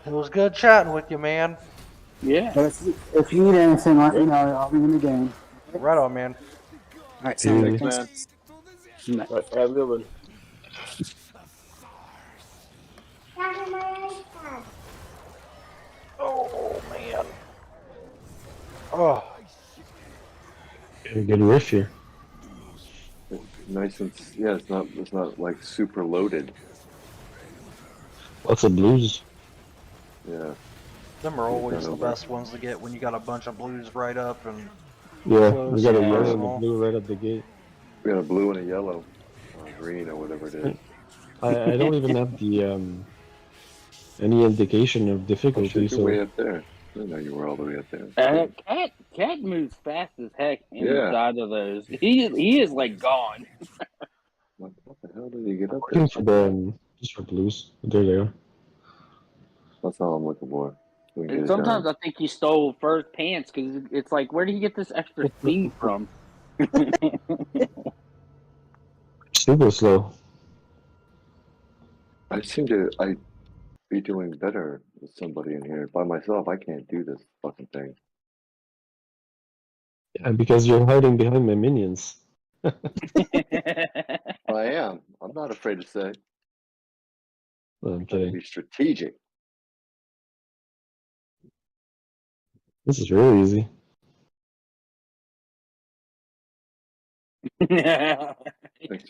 It was good chatting with you, man. Yeah. but if you need anything, let me know. I'll be in the game. Right on, man. All right, sounds good. Thanks, Thanks. man. Right, have a good one. Daddy, my iPad. Oh, man. Oh, A good riff here. Nice and yeah, it's not like super loaded. Lots of blues. Yeah. them are always Done the over. best ones to get when you got a bunch of blues right up and Yeah, close we got a and yellow and a personal. blue right at the gate. We got a blue and a yellow, or green or whatever it is. I don't even have the any indication of Oh difficulty, shit, you're so way up there. I didn't know you were all the way up there. Cat moves fast as heck Yeah. inside of those. He is like gone. What the hell did he get up there? looking for the just for blues. There they are. That's all I'm looking for. We can And get it sometimes done. I think he stole first pants because it's like, where did he get this extra speed from? Super slow. I'd be doing better with somebody in here. By myself, I can't do this fucking thing. Yeah, because you're hiding behind my minions. I am. I'm not afraid to say. No, I'm Trying to kidding. be strategic. This is really easy. Thanks for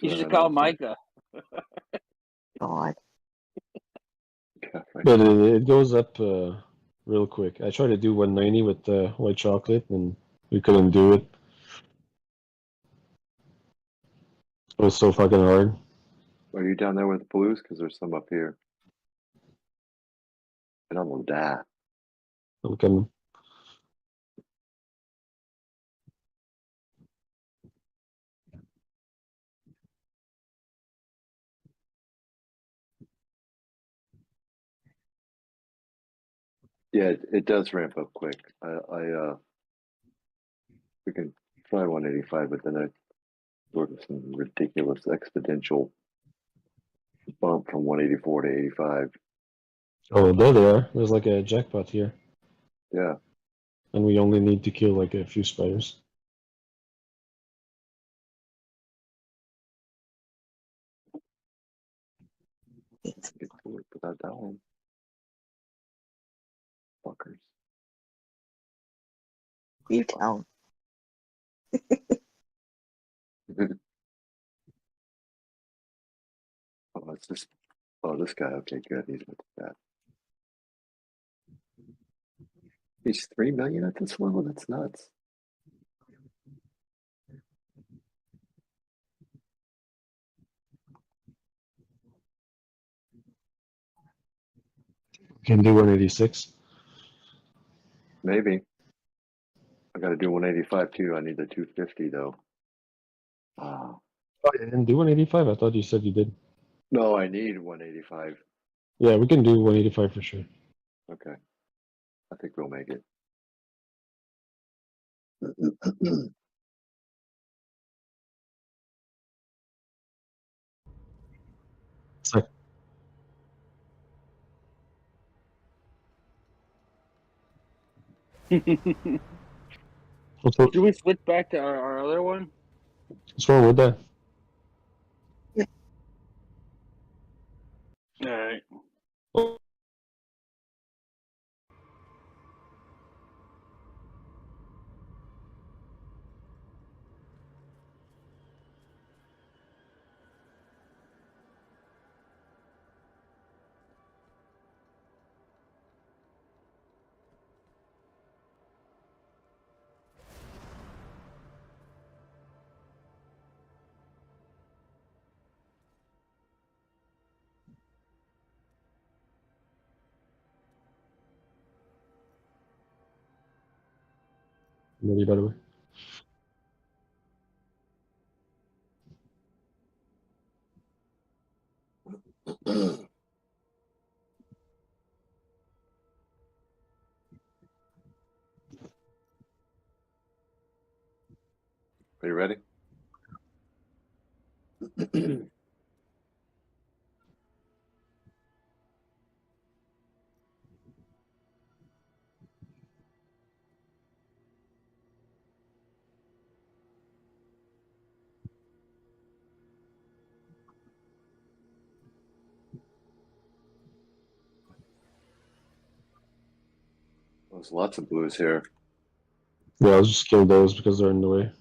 You that should call announcement. Micah. God. God, right. But it goes up real quick. I tried to do 190 with the white chocolate, and we couldn't do it. It was so fucking hard. Are you down there with the blues? Because there's some up here. And I'm gonna die. I'm coming. Yeah, it does ramp up quick. We can try 185, but then I sort of some ridiculous exponential bump from 184 to 85. Oh, there they are. There's like a jackpot here, Yeah. and we only need to kill like a few spiders. Get to it without dying. Fuckers. You tell. Oh, it's this. Oh, this guy. Okay, good. He's with that. He's 3 million at this level. That's nuts. We can do 186. Maybe. I got to do 185 too. I need the 250 though. Oh, you didn't do 185? I thought you said you did. No, I need 185. Yeah, we can do 185 for sure. Okay. I think we'll make it. It's like, what's, Should we switch back to our other one? what's wrong with that? All right. Maybe by the way. Are you ready? There's lots of blues here. Yeah, I'll just kill those because they're in the way.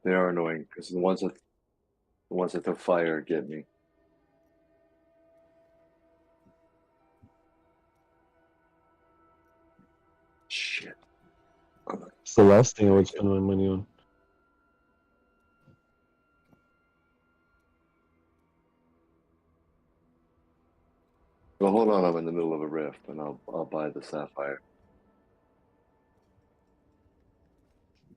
They are annoying because the ones that throw fire get me. Shit. It's the last thing I would spend my money on. Well, hold on. I'm in the middle of a rift, and I'll buy the sapphire.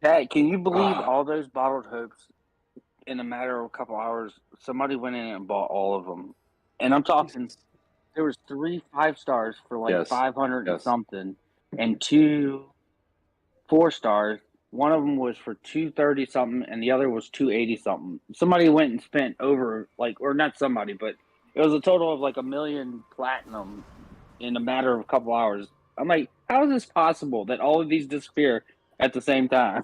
Pat, can you believe all those bottled hopes in a matter of a couple hours? Somebody went in and bought all of them, and I'm talking. There was 3 5-stars for like Yes. 500 and Yes. something, and 2 4-stars. One of them was for 230 something, and the other was 280 something. Somebody went and spent over or not somebody, but it was a total of like $1 million platinum in a matter of a couple hours. I'm like, how is this possible that all of these disappear at the same time?